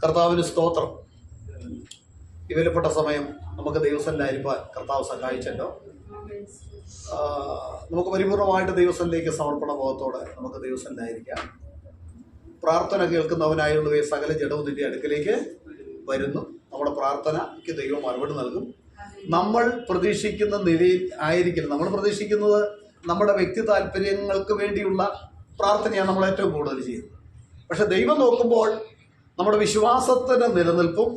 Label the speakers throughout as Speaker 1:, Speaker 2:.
Speaker 1: കർത്താവിന് സ്തോത്രം. ഈ വിലപ്പെട്ട സമയം നമുക്ക് ദൈവസന്നിധിയിലായിരിക്കാൻ കർത്താവ് സഹായിച്ചല്ലോ. നമുക്ക് പരിപൂർണമായിട്ട് ദൈവസന്നിധിയിലേക്ക് സമർപ്പണ ഭാവത്തോടെ നമുക്ക് ദൈവസന്നിധിയിലായിരിക്കാം. പ്രാർത്ഥന കേൾക്കുന്നവനായുള്ളവയെ സകല ജഡവും നിന്റെ അടുക്കലേക്ക് വരുന്നു. നമ്മുടെ പ്രാർത്ഥനയ്ക്ക് ദൈവം മറുപടി നൽകും. നമ്മൾ പ്രതീക്ഷിക്കുന്ന നിലയിൽ ആയിരിക്കില്ല. നമ്മൾ പ്രതീക്ഷിക്കുന്നത് നമ്മുടെ വ്യക്തി താല്പര്യങ്ങൾക്ക് വേണ്ടിയുള്ള പ്രാർത്ഥനയാണ് നമ്മൾ ഏറ്റവും കൂടുതൽ ചെയ്യുന്നത്. പക്ഷെ ദൈവം നോക്കുമ്പോൾ നമ്മുടെ വിശ്വാസത്തിൻ്റെ നിലനിൽപ്പും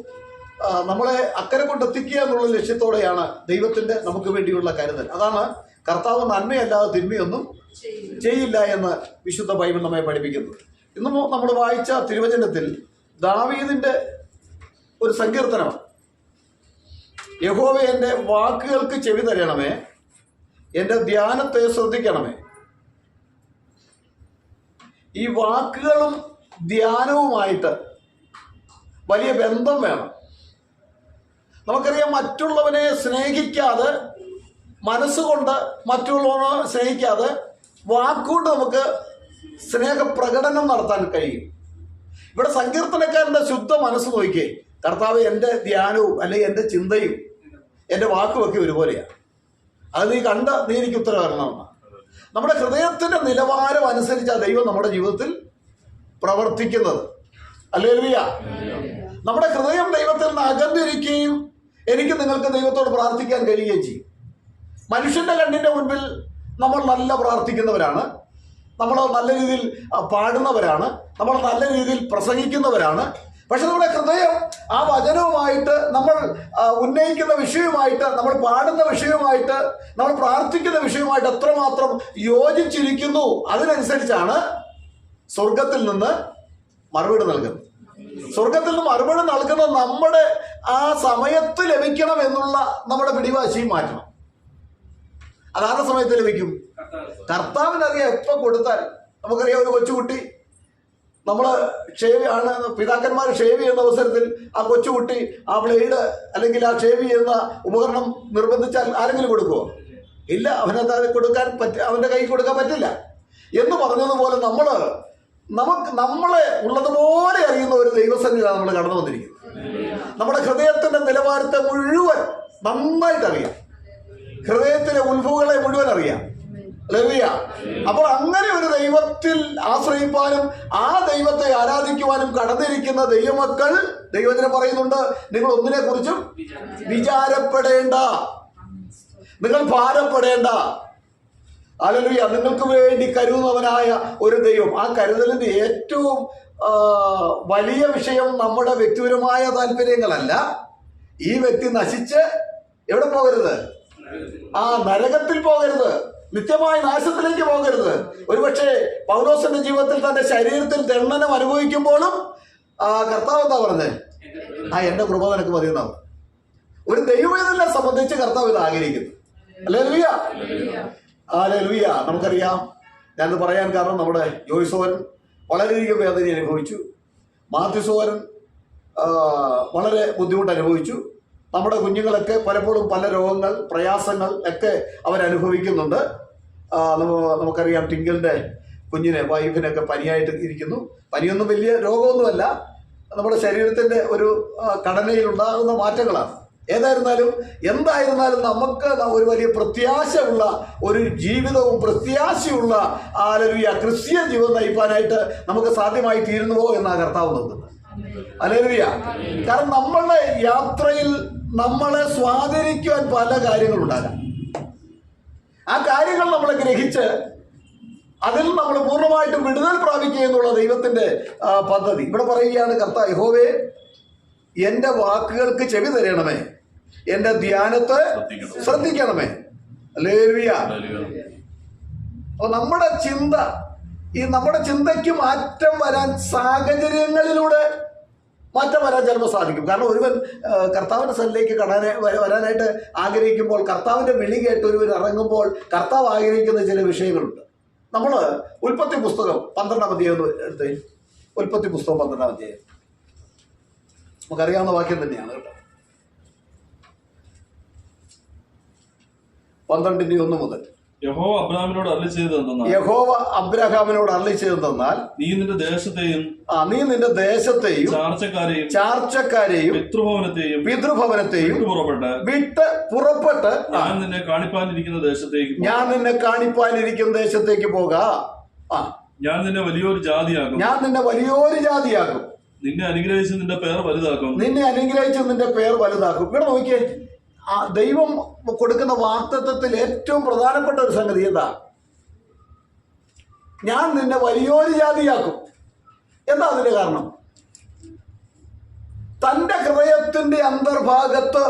Speaker 1: നമ്മളെ അക്കരെ കൊണ്ടെത്തിക്കുക എന്നുള്ള ലക്ഷ്യത്തോടെയാണ് ദൈവത്തിൻ്റെ നമുക്ക് വേണ്ടിയുള്ള കരുതൽ. അതാണ് കർത്താവ് നന്മയല്ലാതെ തിന്മയൊന്നും ചെയ്യില്ല എന്ന് വിശുദ്ധ ബൈബിൾ നമ്മെ പഠിപ്പിക്കുന്നത്. ഇന്ന് നമ്മൾ വായിച്ച തിരുവചനത്തിൽ ദാവീദിൻ്റെ ഒരു സങ്കീർത്തനമാണ്. യഹോവേ, എൻ്റെ വാക്കുകൾക്ക് ചെവി തരണമേ, എൻ്റെ ധ്യാനത്തെ ശ്രദ്ധിക്കണമേ. ഈ വാക്കുകളും ധ്യാനവുമായിട്ട് വലിയ ബന്ധം വേണം. നമുക്കറിയാം, മറ്റുള്ളവനെ സ്നേഹിക്കാതെ, മനസ്സുകൊണ്ട് മറ്റുള്ളവനെ സ്നേഹിക്കാതെ വാക്കുകൊണ്ട് നമുക്ക് സ്നേഹപ്രകടനം നടത്താൻ കഴിയും. ഇവിടെ സങ്കീർത്തനക്കാരൻ്റെ ശുദ്ധ മനസ്സ് നോക്കിയേ, കർത്താവ് എൻ്റെ ധ്യാനവും അല്ലെങ്കിൽ എൻ്റെ ചിന്തയും എൻ്റെ വാക്കുമൊക്കെ ഒരുപോലെയാണ്. അത് നീ എനിക്ക് ഉത്തരം വരണമെന്ന്. നമ്മുടെ ഹൃദയത്തിൻ്റെ നിലവാരം അനുസരിച്ചാണ് ദൈവം നമ്മുടെ ജീവിതത്തിൽ പ്രവർത്തിക്കുന്നത്. ഹല്ലേലൂയ. നമ്മുടെ ഹൃദയം ദൈവത്തിൽ നിന്ന് അകന്നിരിക്കുകയും എനിക്ക് നിങ്ങൾക്ക് ദൈവത്തോട് പ്രാർത്ഥിക്കാൻ കഴിയുകയും ചെയ്യും. മനുഷ്യന്റെ കണ്ണിന്റെ മുൻപിൽ നമ്മൾ നല്ല പ്രാർത്ഥിക്കുന്നവരാണ്, നമ്മൾ നല്ല രീതിയിൽ പാടുന്നവരാണ്, നമ്മൾ നല്ല രീതിയിൽ പ്രസംഗിക്കുന്നവരാണ്. പക്ഷെ നമ്മുടെ ഹൃദയം ആ വചനവുമായിട്ട്, നമ്മൾ ഉന്നയിക്കുന്ന വിഷയവുമായിട്ട്, നമ്മൾ പാടുന്ന വിഷയവുമായിട്ട്, നമ്മൾ പ്രാർത്ഥിക്കുന്ന വിഷയവുമായിട്ട് എത്രമാത്രം യോജിച്ചിരിക്കുന്നു, അതിനനുസരിച്ചാണ് സ്വർഗത്തിൽ നിന്ന് മറുപടി നൽകുന്നത്. സ്വർഗത്തിൽ നിന്ന് മറുപടി നൽകുന്നത് നമ്മുടെ ആ സമയത്ത് ലഭിക്കണം എന്നുള്ള നമ്മുടെ പിടിവാശിയും മാറ്റണം. അതാരുടെ സമയത്ത് ലഭിക്കും? കർത്താവിനറിയാം എപ്പോൾ കൊടുത്താൽ. നമുക്കറിയാം, ഒരു കൊച്ചുകുട്ടി നമ്മൾ പിതാക്കന്മാർ ഷേവ് ചെയ്യുന്ന അവസരത്തിൽ ആ കൊച്ചുകുട്ടി ആ ബ്ലേഡ് അല്ലെങ്കിൽ ആ ഷേവ് ചെയ്യുന്ന ഉപകരണം നിർബന്ധിച്ചാൽ ആരെങ്കിലും കൊടുക്കുമോ? ഇല്ല, അവനത് അവൻ്റെ കൈ കൊടുക്കാൻ പറ്റില്ല. എന്ന് പറഞ്ഞതുപോലെ നമ്മളെ ഉള്ളതുപോലെ അറിയുന്ന ഒരു ദൈവസന്നിധിയാണ് നമ്മൾ കടന്നു വന്നിരിക്കുന്നത്. നമ്മുടെ ഹൃദയത്തിന്റെ നിലവാരത്തെ മുഴുവൻ നന്നായിട്ട് അറിയാം, ഹൃദയത്തിലെ ഉത്ഭവങ്ങളെ മുഴുവൻ അറിയാം. ഹല്ലേലൂയ. അപ്പോൾ അങ്ങനെ ഒരു ദൈവത്തിൽ ആശ്രയിപ്പാനും ആ ദൈവത്തെ ആരാധിക്കുവാനും കടന്നിരിക്കുന്ന ദൈവമക്കൾ, ദൈവത്തിനെ പറയുന്നുണ്ട്, നിങ്ങൾ ഒന്നിനെ കുറിച്ചും വിചാരപ്പെടേണ്ട, നിങ്ങൾ ഭാരപ്പെടേണ്ട. ഹല്ലേലൂയ. നിങ്ങൾക്ക് വേണ്ടി കരുതുന്നവനായ ഒരു ദൈവം. ആ കരുതലിന്റെ ഏറ്റവും വലിയ വിഷയം നമ്മുടെ വ്യക്തിപരമായ താല്പര്യങ്ങളല്ല. ഈ വ്യക്തി നശിച്ച് എവിടെ പോകരുത്? നരകത്തിൽ പോകരുത്, നിത്യമായ നാശത്തിലേക്ക് പോകരുത്. ഒരുപക്ഷെ പൗലോസിന്റെ ജീവിതത്തിൽ തന്റെ ശരീരത്തിൽ ദണ്ഡനം അനുഭവിക്കുമ്പോഴും കർത്താവ് എന്താ പറഞ്ഞത്? എന്റെ കൃപ നിനക്ക് മതിയെന്നാണ്. ഒരു ദൈവവേദനെ സംബന്ധിച്ച് കർത്താവ് ഇത് ആഗ്രഹിക്കുന്നു. ഹല്ലേലൂയ. ഹല്ലേലൂയ. നമുക്കറിയാം, ഞാനത് പറയാൻ കാരണം നമ്മുടെ ജോയ്സോൻ വളരെയധികം വേദന അനുഭവിച്ചു, മാത്യുസോൻ വളരെ ബുദ്ധിമുട്ട് അനുഭവിച്ചു. നമ്മുടെ കുഞ്ഞുങ്ങളൊക്കെ പലപ്പോഴും പല രോഗങ്ങൾ, പ്രയാസങ്ങൾ ഒക്കെ അവരനുഭവിക്കുന്നുണ്ട്. നമുക്കറിയാം, ടിങ്കിളിൻ്റെ കുഞ്ഞിനെ, വൈഫിനൊക്കെ പനിയായിട്ട് ഇരിക്കുന്നു. പനിയൊന്നും വലിയ രോഗമൊന്നുമല്ല, നമ്മുടെ ശരീരത്തിൻ്റെ ഒരു ഘടനയിലുണ്ടാകുന്ന മാറ്റങ്ങളാണ്. എന്തായിരുന്നാലും നമുക്ക് ഒരു വലിയ പ്രത്യാശയുള്ള ഒരു ജീവിതവും പ്രത്യാശയുള്ള ക്രിസ്തീയ ജീവിതം നയിക്കാനായിട്ട് നമുക്ക് സാധ്യമായി തീരുന്നുവോ എന്നാണ് കർത്താവ് നോക്കുന്നത്. ഹല്ലേലൂയ. കാരണം നമ്മളുടെ യാത്രയിൽ നമ്മളെ സ്വാധീനിക്കുവാൻ പല കാര്യങ്ങളുണ്ടാകാം. ആ കാര്യങ്ങൾ നമ്മളെ ഗ്രഹിച്ച് അതിൽ നമ്മൾ പൂർണ്ണമായിട്ടും വിടുതൽ പ്രാപിക്കുക എന്നുള്ള ദൈവത്തിന്റെ പദ്ധതി. ഇവിടെ പറയുകയാണ്, കർത്താവ് യഹോവേ, എൻ്റെ വാക്കുകൾക്ക് ചെവി തരണമേ, എൻ്റെ ധ്യാനത്തെ ശ്രദ്ധിക്കണമേ. ഹല്ലേലൂയ. അപ്പോൾ നമ്മുടെ ചിന്തയ്ക്ക് മാറ്റം വരാൻ സാഹചര്യങ്ങളിലൂടെ മാറ്റം വരാൻ ചിലപ്പോൾ സാധിക്കും. കാരണം ഒരുവൻ കർത്താവിൻ്റെ സ്ഥലത്തേക്ക് വരാനായിട്ട് ആഗ്രഹിക്കുമ്പോൾ, കർത്താവിൻ്റെ വിളി കേട്ട് ഒരുവൻ ഇറങ്ങുമ്പോൾ കർത്താവ് ആഗ്രഹിക്കുന്ന ചില വിഷയങ്ങളുണ്ട്. നമ്മൾ ഉൽപ്പത്തി പുസ്തകം 12-ാം അധ്യായം എടുത്ത്, ഉൽപ്പത്തി പുസ്തകം 12-ാം അധ്യായം നമുക്കറിയാവുന്ന വാക്യം തന്നെയാണ് കേട്ടോ. 12:1 മുതൽ
Speaker 2: യഹോവ അബ്രാഹാമിനോട് അരുളി ചെയ്തതെന്നാൽ,
Speaker 1: യഹോവ അബ്രഹാമിനോട് അരുളി ചെയ്തതെന്നാൽ,
Speaker 2: നീ നിന്റെ ദേശത്തെയും
Speaker 1: ചാർച്ചക്കാരെയും പിതൃഭവനത്തെയും വിട്ട് പുറപ്പെട്ട്
Speaker 2: ഞാൻ നിന്നെ കാണിപ്പാനിരിക്കുന്ന
Speaker 1: ദേശത്തേക്ക് പോകാം.
Speaker 2: ഞാൻ നിന്നെ വലിയൊരു ജാതിയാക്കും. നിന്നെ അനുഗ്രഹിച്ച് നിന്റെ പേർ വലുതാക്കും. ഇവിടെ നോക്കിയേ, ദൈവം കൊടുക്കുന്ന വാഗ്ദത്തത്തിൽ ഏറ്റവും പ്രധാനപ്പെട്ട ഒരു സംഗതി എന്താ? ഞാൻ നിന്നെ വലിയൊരു ജാതിയാക്കും. എന്താ അതിന്റെ കാരണം? തന്റെ ഹൃദയത്തിന്റെ അന്തർഭാഗത്ത്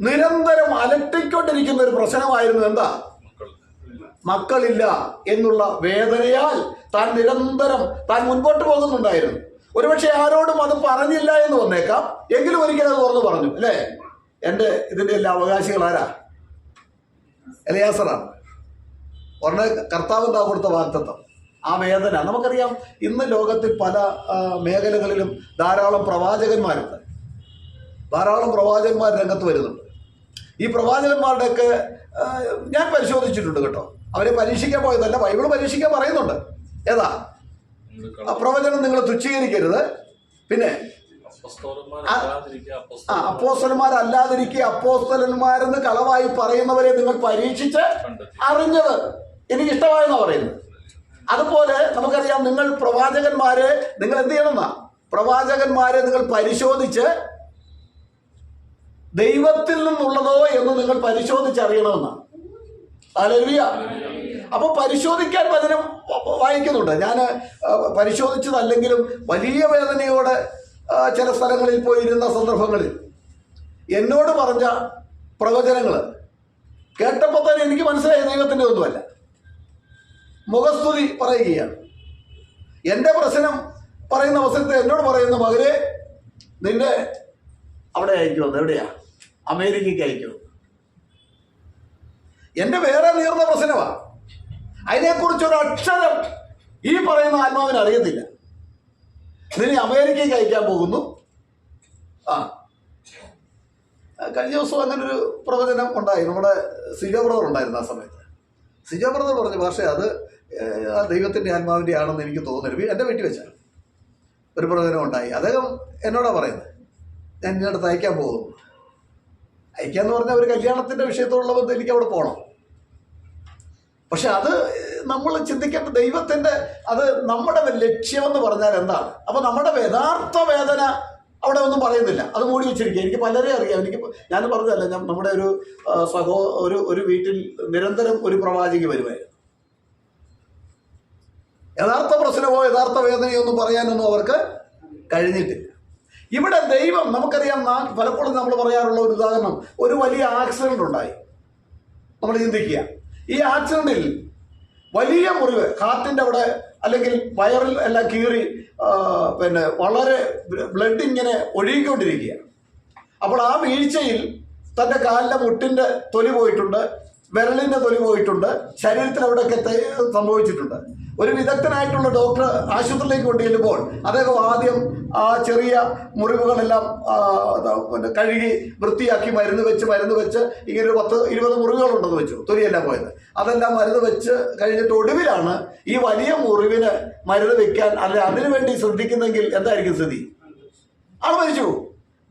Speaker 2: നിരന്തരം അലട്ടിക്കൊണ്ടിരിക്കുന്ന ഒരു പ്രശ്നമായിരുന്നു എന്താ? മക്കളില്ല എന്നുള്ള വേദനയാൽ താൻ നിരന്തരം മുൻപോട്ട് പോകുന്നുണ്ടായിരുന്നു. ഒരുപക്ഷെ ആരോടും അത് പറഞ്ഞില്ല എന്ന് വന്നേക്കാം, എങ്കിലും ഒരിക്കലും അത് തുറന്നു പറഞ്ഞു. അല്ലേ? ഇതിന്റെ എല്ലാ അവകാശികൾ ആരാ? എലയാസറാണ്. ഉടനെ കർത്താവ് എന്താ കൊടുത്ത വാഗ്ദത്തം? ആ വേദന നമുക്കറിയാം. ഇന്ന് ലോകത്തിൽ പല മേഖലകളിലും ധാരാളം പ്രവാചകന്മാരുണ്ട്. ധാരാളം പ്രവാചകന്മാർ രംഗത്ത് വരുന്നുണ്ട്. ഈ പ്രവാചകന്മാരുടെയൊക്കെ ഞാൻ പരിശോധിച്ചിട്ടുണ്ട് കേട്ടോ. അവരെ പരീക്ഷിക്കാൻ പോയതല്ല, ബൈബിൾ പരീക്ഷിക്കാൻ പറയുന്നുണ്ട്. ഏതാ? പ്രവചനം നിങ്ങൾ തുച്ഛീകരിക്കരുത്. പിന്നെ അപ്പോസ്തലന്മാരല്ലാതിരിക്കുക, അപ്പോസ്തലന്മാരെന്ന് കളവായി പറയുന്നവരെ നിങ്ങൾ പരീക്ഷിച്ച് അറിഞ്ഞത് എനിക്കിഷ്ടമായെന്നാ പറയുന്നത്. അതുപോലെ നമുക്കറിയാം, നിങ്ങൾ പ്രവാചകന്മാരെ നിങ്ങൾ എന്ത് ചെയ്യണമെന്നാ? പ്രവാചകന്മാരെ നിങ്ങൾ പരിശോധിച്ച് ദൈവത്തിൽ നിന്നുള്ളതോ എന്ന് നിങ്ങൾ പരിശോധിച്ചറിയണമെന്നാണ്. ഹല്ലേലൂയ. അപ്പൊ പരിശോധിക്കാൻ വചനം വായിക്കുന്നുണ്ട്. ഞാൻ പരിശോധിച്ചതല്ലെങ്കിലും വലിയ വേദനയോടെ ചില സ്ഥലങ്ങളിൽ പോയിരുന്ന സന്ദർഭങ്ങളിൽ എന്നോട് പറഞ്ഞ പ്രവചനങ്ങൾ കേട്ടപ്പോൾ തന്നെ എനിക്ക് മനസ്സിലായി ദൈവത്തിൻ്റെ ഒന്നുമല്ല. മുഖസ്തുതി പറയുകയാണ്. എൻ്റെ പ്രശ്നം പറയുന്ന അവസരത്തിൽ എന്നോട് പറയുന്ന, മകരെ നിന്റെ അവിടെ അയക്കുമെന്ന്. എവിടെയാ? അമേരിക്കയ്ക്ക് അയക്കുമെന്ന്. എൻ്റെ വേറെ നീർന്ന പ്രശ്നമാണ്. അതിനെക്കുറിച്ചൊരു അക്ഷരം ഈ പറയുന്ന ആത്മാവിന് അറിയത്തില്ല. നിന്നെ അമേരിക്കയ്ക്ക് അയക്കാൻ പോകുന്നു. കഴിഞ്ഞ ദിവസം അങ്ങനൊരു പ്രവചനം ഉണ്ടായി. നമ്മുടെ സിജോ ബ്രദർ ഉണ്ടായിരുന്നു ആ സമയത്ത്. സിജോ ബ്രദർ പറഞ്ഞ ഭാഷ അത് ആ ദൈവത്തിൻ്റെ ആത്മാവിൻ്റെ ആണെന്ന് എനിക്ക് തോന്നുന്നു. എൻ്റെ വീട്ടിൽ വെച്ചാണ് ഒരു പ്രവചനം ഉണ്ടായി. അദ്ദേഹം എന്നോടാണ് പറയുന്നത്, ഞാൻ ഇന്നടുത്ത് അയക്കാൻ പോകുന്നു. അയക്കാന്ന് പറഞ്ഞാൽ ഒരു കല്യാണത്തിൻ്റെ വിഷയത്തോടുള്ള ബന്ധം എനിക്ക് അവിടെ പോകണം. പക്ഷെ അത് നമ്മൾ ചിന്തിക്കേണ്ട ദൈവത്തിൻ്റെ അത് നമ്മുടെ ലക്ഷ്യമെന്ന് പറഞ്ഞാൽ എന്താണ്? അപ്പൊ നമ്മുടെ യഥാർത്ഥ വേദന അവിടെ ഒന്നും പറയുന്നില്ല, അത് മൂടി വെച്ചിരിക്കുക. എനിക്ക് പലരെ അറിയാം. ഞാൻ പറഞ്ഞതല്ല, നമ്മുടെ ഒരു വീട്ടിൽ നിരന്തരം ഒരു പ്രവാചകി വരുമായിരുന്നു. യഥാർത്ഥ പ്രശ്നമോ യഥാർത്ഥ വേദനയോ ഒന്നും പറയാനൊന്നും അവർക്ക് കഴിഞ്ഞിട്ടില്ല. ഇവിടെ ദൈവം നമുക്കറിയാം. പലപ്പോഴും നമ്മൾ പറയാറുള്ള ഒരു ഉദാഹരണം, ഒരു വലിയ ആക്സിഡന്റ് ഉണ്ടായി. നമ്മൾ ചിന്തിക്കുക, ഈ ആക്സിഡന്റിൽ വലിയ മുറിവ്, ഹാർട്ടിൻ്റെ അവിടെ അല്ലെങ്കിൽ വയറിൽ എല്ലാം കീറി വളരെ ബ്ലഡ് ഇങ്ങനെ ഒഴുകിക്കൊണ്ടിരിക്കുകയാണ്. അപ്പോൾ ആ വീഴ്ചയിൽ തൻ്റെ കാലിൻ്റെ മുട്ടിൻ്റെ തൊലി പോയിട്ടുണ്ട്, വിരലിൻ്റെ തൊലി പോയിട്ടുണ്ട്, ശരീരത്തിൽ അവിടെയൊക്കെ സംഭവിച്ചിട്ടുണ്ട്. ഒരു വിദഗ്ധനായിട്ടുള്ള ഡോക്ടർ ആശുപത്രിയിലേക്ക് കൊണ്ടുചെല്ലുമ്പോൾ അദ്ദേഹം ആദ്യം ആ ചെറിയ മുറിവുകളെല്ലാം കഴുകി വൃത്തിയാക്കി മരുന്ന് വെച്ച് ഇങ്ങനെ ഒരു 10-20 മുറിവുകളുണ്ടെന്ന് വെച്ചു, തൊലിയെല്ലാം പോയത്. അതെല്ലാം മരുന്ന് വെച്ച് കഴിഞ്ഞിട്ട് ഒടുവിലാണ് ഈ വലിയ മുറിവിന് മരുന്ന് വെക്കാൻ അല്ലെ അതിനു വേണ്ടി ശ്രദ്ധിക്കുന്നെങ്കിൽ എന്തായിരിക്കും സ്ഥിതി? ആൾ മരിച്ചു.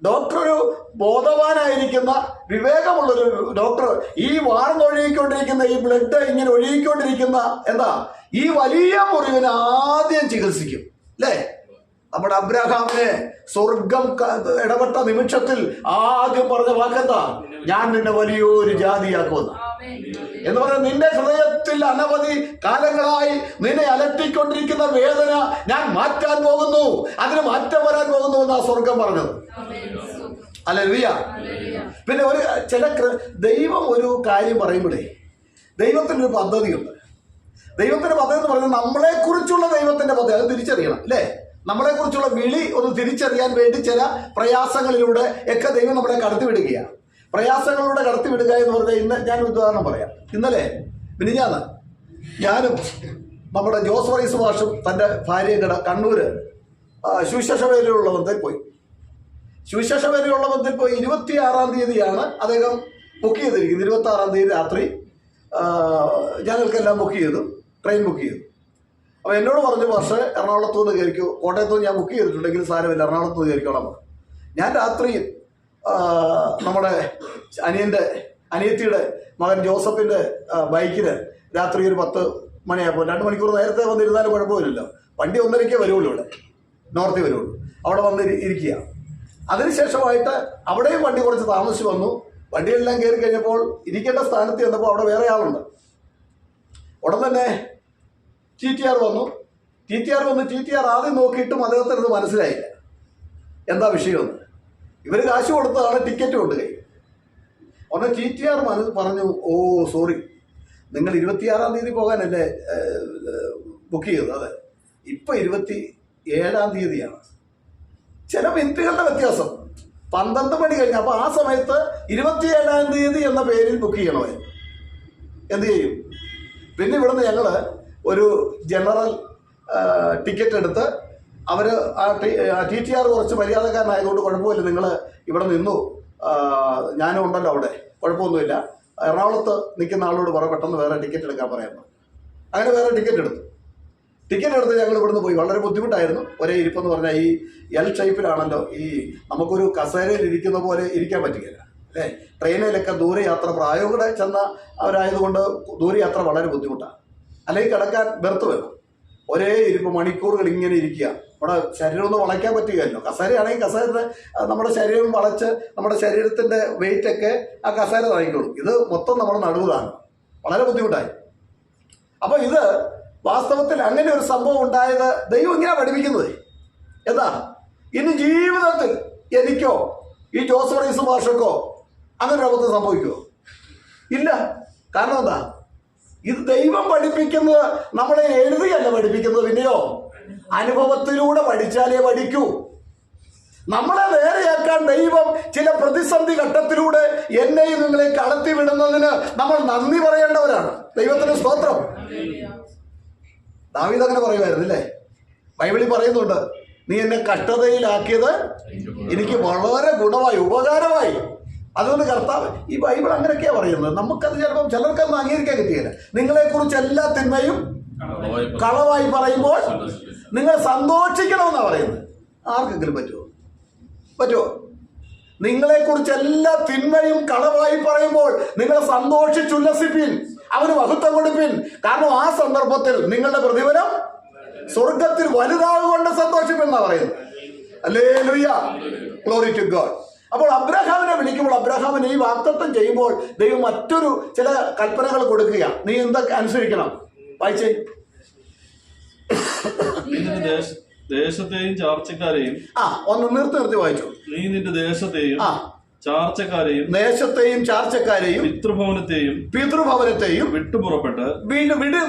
Speaker 2: ഡോക്ടർ ഒരു ബോധവാനായിരിക്കുന്ന വിവേകമുള്ളൊരു ഡോക്ടർ ഈ വാർന്നൊഴുകിക്കൊണ്ടിരിക്കുന്ന ഈ ബ്ലഡ് ഇങ്ങനെ ഒഴുകിക്കൊണ്ടിരിക്കുന്ന ഈ വലിയ മുറിവിനെ ആദ്യം ചികിത്സിക്കും. അല്ലേ? നമ്മുടെ അബ്രഹാമിനെ സ്വർഗം ഇടപെട്ട നിമിഷത്തിൽ ആദ്യം പറഞ്ഞ വാക്കെന്താ? ഞാൻ നിന്നെ വലിയൊരു ജാതിയാക്കുമെന്ന്. എന്ന് പറഞ്ഞാൽ നിന്റെ ഹൃദയത്തിൽ അനവധി കാലങ്ങളായി നിന്നെ അലട്ടിക്കൊണ്ടിരിക്കുന്ന വേദന ഞാൻ മാറ്റാൻ പോകുന്നു, അതിന് മാറ്റം വരാൻ പോകുന്നു എന്നാ സ്വർഗം പറഞ്ഞത്. ഹല്ലേലൂയ. പിന്നെ ദൈവം ഒരു കാര്യം പറയുമ്പോഴേ ദൈവത്തിൻ്റെ ഒരു പദ്ധതിയുണ്ട്. ദൈവത്തിന്റെ പദ്ധതി എന്ന് പറയുന്നത് നമ്മളെക്കുറിച്ചുള്ള ദൈവത്തിന്റെ പദ്ധതി, അത് തിരിച്ചറിയണം. അല്ലേ? നമ്മളെക്കുറിച്ചുള്ള വിളി ഒന്ന് തിരിച്ചറിയാൻ വേണ്ടി ചില പ്രയാസങ്ങളിലൂടെ ഒക്കെ ദൈവം നമ്മളെ കടത്തിവിടുകയാണ്. പ്രയാസങ്ങളിലൂടെ കടത്തിവിടുക എന്ന് പറഞ്ഞാൽ ഇന്ന് ഞാനൊരു ഉദാഹരണം പറയാം. ഇന്നലെ മിനിഞ്ഞാന്ന് ഞാനും നമ്മുടെ ജോസ് വൈസ് മാഷും തൻ്റെ ഭാര്യയും കണ്ണൂര് സുവിശേഷവേദിയിലുള്ള ബന്ധത്തിൽ പോയി. 26-ാം തീയതിയാണ് അദ്ദേഹം ബുക്ക് ചെയ്തിരിക്കുന്നത്. 26-ാം തീയതി രാത്രി ഞങ്ങൾക്കെല്ലാം ബുക്ക് ചെയ്തു, ട്രെയിൻ ബുക്ക് ചെയ്തു. അപ്പോൾ എന്നോട് പറഞ്ഞു, പക്ഷേ എറണാകുളത്തു നിന്ന് കയറിക്കോ, കോട്ടയത്തു നിന്ന് ഞാൻ ബുക്ക് ചെയ്തിട്ടുണ്ടെങ്കിൽ സാരമില്ല, എറണാകുളത്ത് നിന്ന് കയറിക്കോളാം. ഞാൻ രാത്രി നമ്മുടെ അനിയത്തിയുടെ മകൻ ജോസഫിൻ്റെ ബൈക്കിന് രാത്രി ഒരു 10 മണിയായപ്പോൾ 2 മണിക്കൂർ നേരത്തെ വന്നിരുന്നാലും കുഴപ്പമില്ലല്ലോ. വണ്ടി 1:30 വരുള്ളൂ, ഇവിടെ നോർത്തിൽ വരുള്ളൂ. അവിടെ വന്ന് ഇരിക്കുക. അതിനുശേഷമായിട്ട് അവിടെയും വണ്ടി കുറച്ച് താമസിച്ച് വന്നു. വണ്ടിയെല്ലാം കയറി കഴിഞ്ഞപ്പോൾ ഇരിക്കേണ്ട സ്ഥാനത്ത് ചെന്നപ്പോൾ അവിടെ വേറെ ആളുണ്ട്. ഉടൻ തന്നെ TTR വന്നു. TTR ആദ്യം നോക്കിയിട്ടും അദ്ദേഹത്തിനത് മനസ്സിലായില്ല എന്താ വിഷയമെന്ന്. ഇവർ കാശ് കൊടുത്തതാണ്, ടിക്കറ്റ് കൊണ്ട് കൈ. ഉടനെ TTR പറഞ്ഞു, ഓ സോറി, നിങ്ങൾ 26-ാം തീയതി പോകാനല്ലേ ബുക്ക് ചെയ്തത്? അതെ, ഇപ്പം 27-ാം തീയതിയാണ്. ചില മിനിറ്റുകളുടെ വ്യത്യാസം, 12 മണി കഴിഞ്ഞു. അപ്പോൾ ആ സമയത്ത് 27-ാം തീയതി എന്ന പേരിൽ ബുക്ക് ചെയ്യണമേ. എന്ത് ചെയ്യും? പിന്നെ ഇവിടുന്ന് ഞങ്ങൾ ഒരു ജനറൽ ടിക്കറ്റ് എടുത്ത്, അവർ TTR കുറച്ച് മര്യാദക്കാരനായതുകൊണ്ട് കുഴപ്പമില്ല, നിങ്ങൾ ഇവിടെ നിന്നു, ഞാനും ഉണ്ടല്ലോ അവിടെ, കുഴപ്പമൊന്നുമില്ല, എറണാകുളത്ത് നിൽക്കുന്ന ആളോട് പെട്ടെന്ന് വേറെ ടിക്കറ്റ് എടുക്കാൻ പറയാൻ. അങ്ങനെ വേറെ ടിക്കറ്റ് എടുത്ത് ഞങ്ങൾ ഇവിടുന്ന് പോയി. വളരെ ബുദ്ധിമുട്ടായിരുന്നു. ഒരേ ഇരിപ്പെന്ന് പറഞ്ഞാൽ ഈ L ഷേപ്പിലാണല്ലോ, ഈ നമുക്കൊരു കസേരയിൽ ഇരിക്കുന്ന പോലെ ഇരിക്കാൻ പറ്റുകയില്ല അല്ലേ. ട്രെയിനിലൊക്കെ ദൂരയാത്ര പ്രായോഗിക ചെന്ന അവരായതുകൊണ്ട് ദൂരയാത്ര വളരെ ബുദ്ധിമുട്ടാണ്. അല്ലെങ്കിൽ കിടക്കാൻ ബെർത്ത് വേണം. ഒരേ ഇരിപ്പ് മണിക്കൂറുകൾ ഇങ്ങനെ ഇരിക്കുക. നമ്മുടെ ശരീരം ഒന്ന് വളയ്ക്കാൻ പറ്റുകയല്ലോ. കസേരയാണെങ്കിൽ കസേര നമ്മുടെ ശരീരം വളച്ച് നമ്മുടെ ശരീരത്തിൻ്റെ വെയിറ്റൊക്കെ ആ കസേര താങ്ങിക്കോളും. ഇത് മൊത്തം നമ്മുടെ നടുവിലാണ്. വളരെ ബുദ്ധിമുട്ടായി. അപ്പോൾ ഇത് വാസ്തവത്തിൽ അങ്ങനെ ഒരു സംഭവം ഉണ്ടായത് ദൈവം ഇങ്ങനെ പഠിപ്പിക്കുന്നത്. എന്താ, ഇനി ജീവിതത്തിൽ എനിക്കോ ഈ ജോസ് ഭാഷക്കോ അങ്ങനെ ഒരു അബദ്ധം സംഭവിക്കുമോ? ഇല്ല. കാരണം എന്താ, ഇത് ദൈവം പഠിപ്പിക്കുന്നത് നമ്മളെ എഴുതിയല്ല പഠിപ്പിക്കുന്നത്, പിന്നെയോ അനുഭവത്തിലൂടെ പഠിച്ചാലേ പഠിക്കൂ. നമ്മളെ നേരെയാക്കാൻ ദൈവം ചില പ്രതിസന്ധി ഘട്ടത്തിലൂടെ എന്നെയും നിങ്ങളെ കടത്തി വിടുന്നതിന് നമ്മൾ നന്ദി പറയേണ്ടവരാണ്. ദൈവത്തിന് സ്തോത്രം. ദാവീദ് അങ്ങനെ പറയുമായിരുന്നു അല്ലേ? ബൈബിളിൽ പറയുന്നുണ്ട്, നീ എന്നെ കഷ്ടതയിലാക്കിയത് എനിക്ക് വളരെ ഗുണമായി, ഉപകാരമായി. അതുകൊണ്ട് കർത്താവ്, ഈ ബൈബിൾ അങ്ങനെയൊക്കെയാണ് പറയുന്നത്. നമുക്കത് ചിലപ്പോൾ ചിലർക്കൊന്നും അംഗീകരിക്കാൻ കിട്ടിയില്ല. നിങ്ങളെക്കുറിച്ച് എല്ലാ തിന്മയും കളവായി പറയുമ്പോൾ നിങ്ങൾ സന്തോഷിക്കണമെന്നാണ് പറയുന്നത്. ആർക്കെങ്കിലും പറ്റുമോ? നിങ്ങളെക്കുറിച്ച് എല്ലാ തിന്മയും കളവായി പറയുമ്പോൾ നിങ്ങൾ സന്തോഷിച്ചുല്ലസിപ്പിൻ, അവന് മഹത്വം കൊടുപ്പിൻ. കാരണം ആ സന്ദർഭത്തിൽ നിങ്ങളുടെ പ്രതിഫലം സ്വർഗത്തിൽ വലുതാകൊണ്ട് സന്തോഷിപ്പെന്നാ പറയുന്നത്. Hallelujah, glory to God. അപ്പോൾ അബ്രഹാമിനെ വിളിക്കുമ്പോൾ, അബ്രഹാമിനെ ഈ വാഗ്ദത്തം ചെയ്യുമ്പോൾ ദൈവം മറ്റൊരു ചില കൽപ്പനകൾ കൊടുക്കുക. നീ എന്തൊക്കെ അനുസരിക്കണം? വായിച്ചേ.
Speaker 3: ദേശത്തെയും ചാർച്ചക്കാരെയും
Speaker 2: ഒന്ന് നിർത്തി വായിച്ചു.
Speaker 3: നീ നിന്റെ ദേശത്തെയും ചാർച്ചക്കാരെയും പിതൃഭവനത്തെയും വിട്ടുപുറപ്പെട്ട്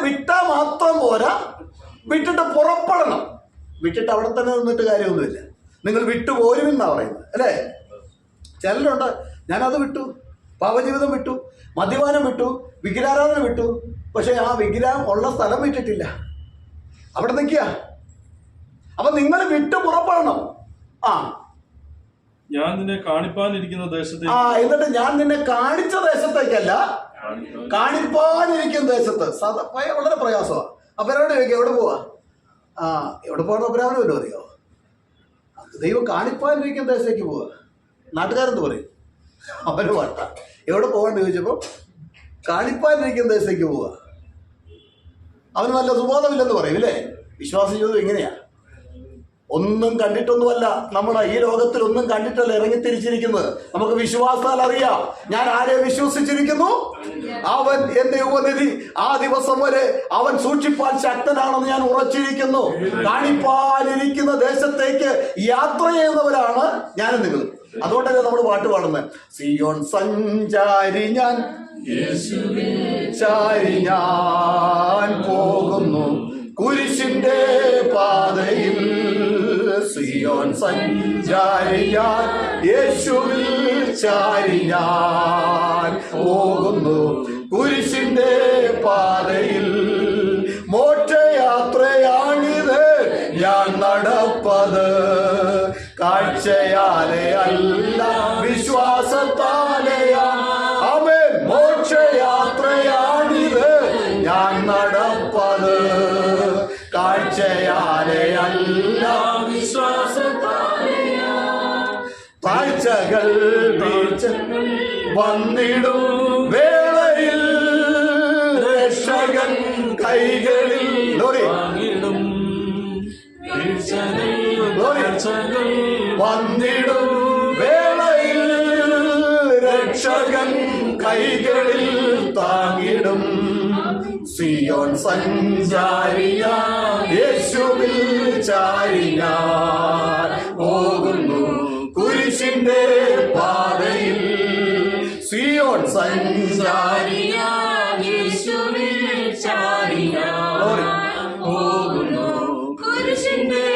Speaker 2: വിട്ടാ മാത്രം പോരാ, വിട്ടിട്ട് പുറപ്പെടണം. വിട്ടിട്ട് അവിടെ തന്നെ നിന്നിട്ട് കാര്യമൊന്നുമില്ല. നിങ്ങൾ വിട്ടുപോരുമെന്നാ പറയുന്നത് അല്ലേ? ചിലരുണ്ട്, ഞാനത് വിട്ടു, പാപജീവിതം വിട്ടു, മദ്യപാനം വിട്ടു, വിഗ്രഹാരാധന വിട്ടു, പക്ഷെ ആ വിഗ്രഹം ഉള്ള സ്ഥലം വിട്ടിട്ടില്ല, അവിടെ നിൽക്കുക. അപ്പൊ നിങ്ങൾ വിട്ടു പുറപ്പെടണം.
Speaker 3: ഞാൻ നിന്നെ കാണിപ്പാനിരിക്കുന്ന ദേശത്തേക്ക്.
Speaker 2: എന്നിട്ട് ഞാൻ നിന്നെ കാണിച്ച ദേശത്തേക്കല്ല, കാണിപ്പാനിരിക്കുന്ന ദേശത്ത്. വളരെ പ്രയാസമാണ്. അപ്പൊ അവരോട് ചോദിക്കുക, എവിടെ പോവാ? എവിടെ പോകണം? അബ്രഹാമിന് വല്ലതും അറിയോ? ദൈവം കാണിപ്പാനിരിക്കുന്ന ദേശത്തേക്ക് പോവുക. നാട്ടുകാരെന്ത് പറയും? അവന് വട്ട. എവിടെ പോകേണ്ട ചോദിച്ചപ്പോൾ കാണിപ്പാനിരിക്കുന്ന ദേശത്തേക്ക് പോവുക. അവന് നല്ല സുബോധമില്ലെന്ന് പറയും അല്ലേ? വിശ്വാസം ചെയ്തത് എങ്ങനെയാ? ഒന്നും കണ്ടിട്ടൊന്നുമല്ല, നമ്മൾ ഈ ലോകത്തിൽ ഒന്നും കണ്ടിട്ടല്ല ഇറങ്ങിത്തിരിച്ചിരിക്കുന്നത്. നമുക്ക് വിശ്വാസത്താൽ അറിയാം ഞാൻ ആരെ വിശ്വസിച്ചിരിക്കുന്നു. അവൻ എന്റെ ഉപനിധി, ആ ദിവസം വരെ അവൻ സൂക്ഷിപ്പാൻ ശക്തനാണെന്ന് ഞാൻ ഉറച്ചിരിക്കുന്നു. കാണിപ്പാനിരിക്കുന്ന ദേശത്തേക്ക് യാത്ര ചെയ്യുന്നവരാണ് ഞാനും നിങ്ങളും. അതുകൊണ്ടല്ലേ നമ്മൾ പാട്ട് പാടുന്നത്, സിയോൻ സഞ്ചാരി ഞാൻ പോകുന്നു കുരിശിന്റെ പാതയിൽ. സിയോൻ സഞ്ചാരി ഞാൻ, യേശുവിൽ ചാരി ഞാൻ പോകുന്നു കുരിശിന്റെ പാതയിൽ. മോക്ഷയാത്രയാണിത് ഞാൻ നടപ്പത്, കാഴ്ചയാലെ അല്ല വിശ്വാസത്താലെയാ. ആമേൻ. മോക്ഷയാത്രയാണി മലകൾ വീഴ്ചകൾ വന്നിടും വേളയിൽ രക്ഷകൻ കൈകളിൽ
Speaker 3: വാങ്ങിടും വീഴ്ചകൾ വീഴ്ചകൾ
Speaker 2: വന്നിടും വേളയിൽ രക്ഷകൻ കൈകളിൽ താങ്ങിടും. സിയോൻ സഞ്ചാരിയ യേശുവിൽ ചാരിയാൻ പോകുന്നു കുരിശിന്റെ പാതയിൽ. സിയോൻ സഞ്ചാരിയ
Speaker 4: യേശുവിൽ ചാരിയാൻ പോകുന്നു കുരിശിന്റെ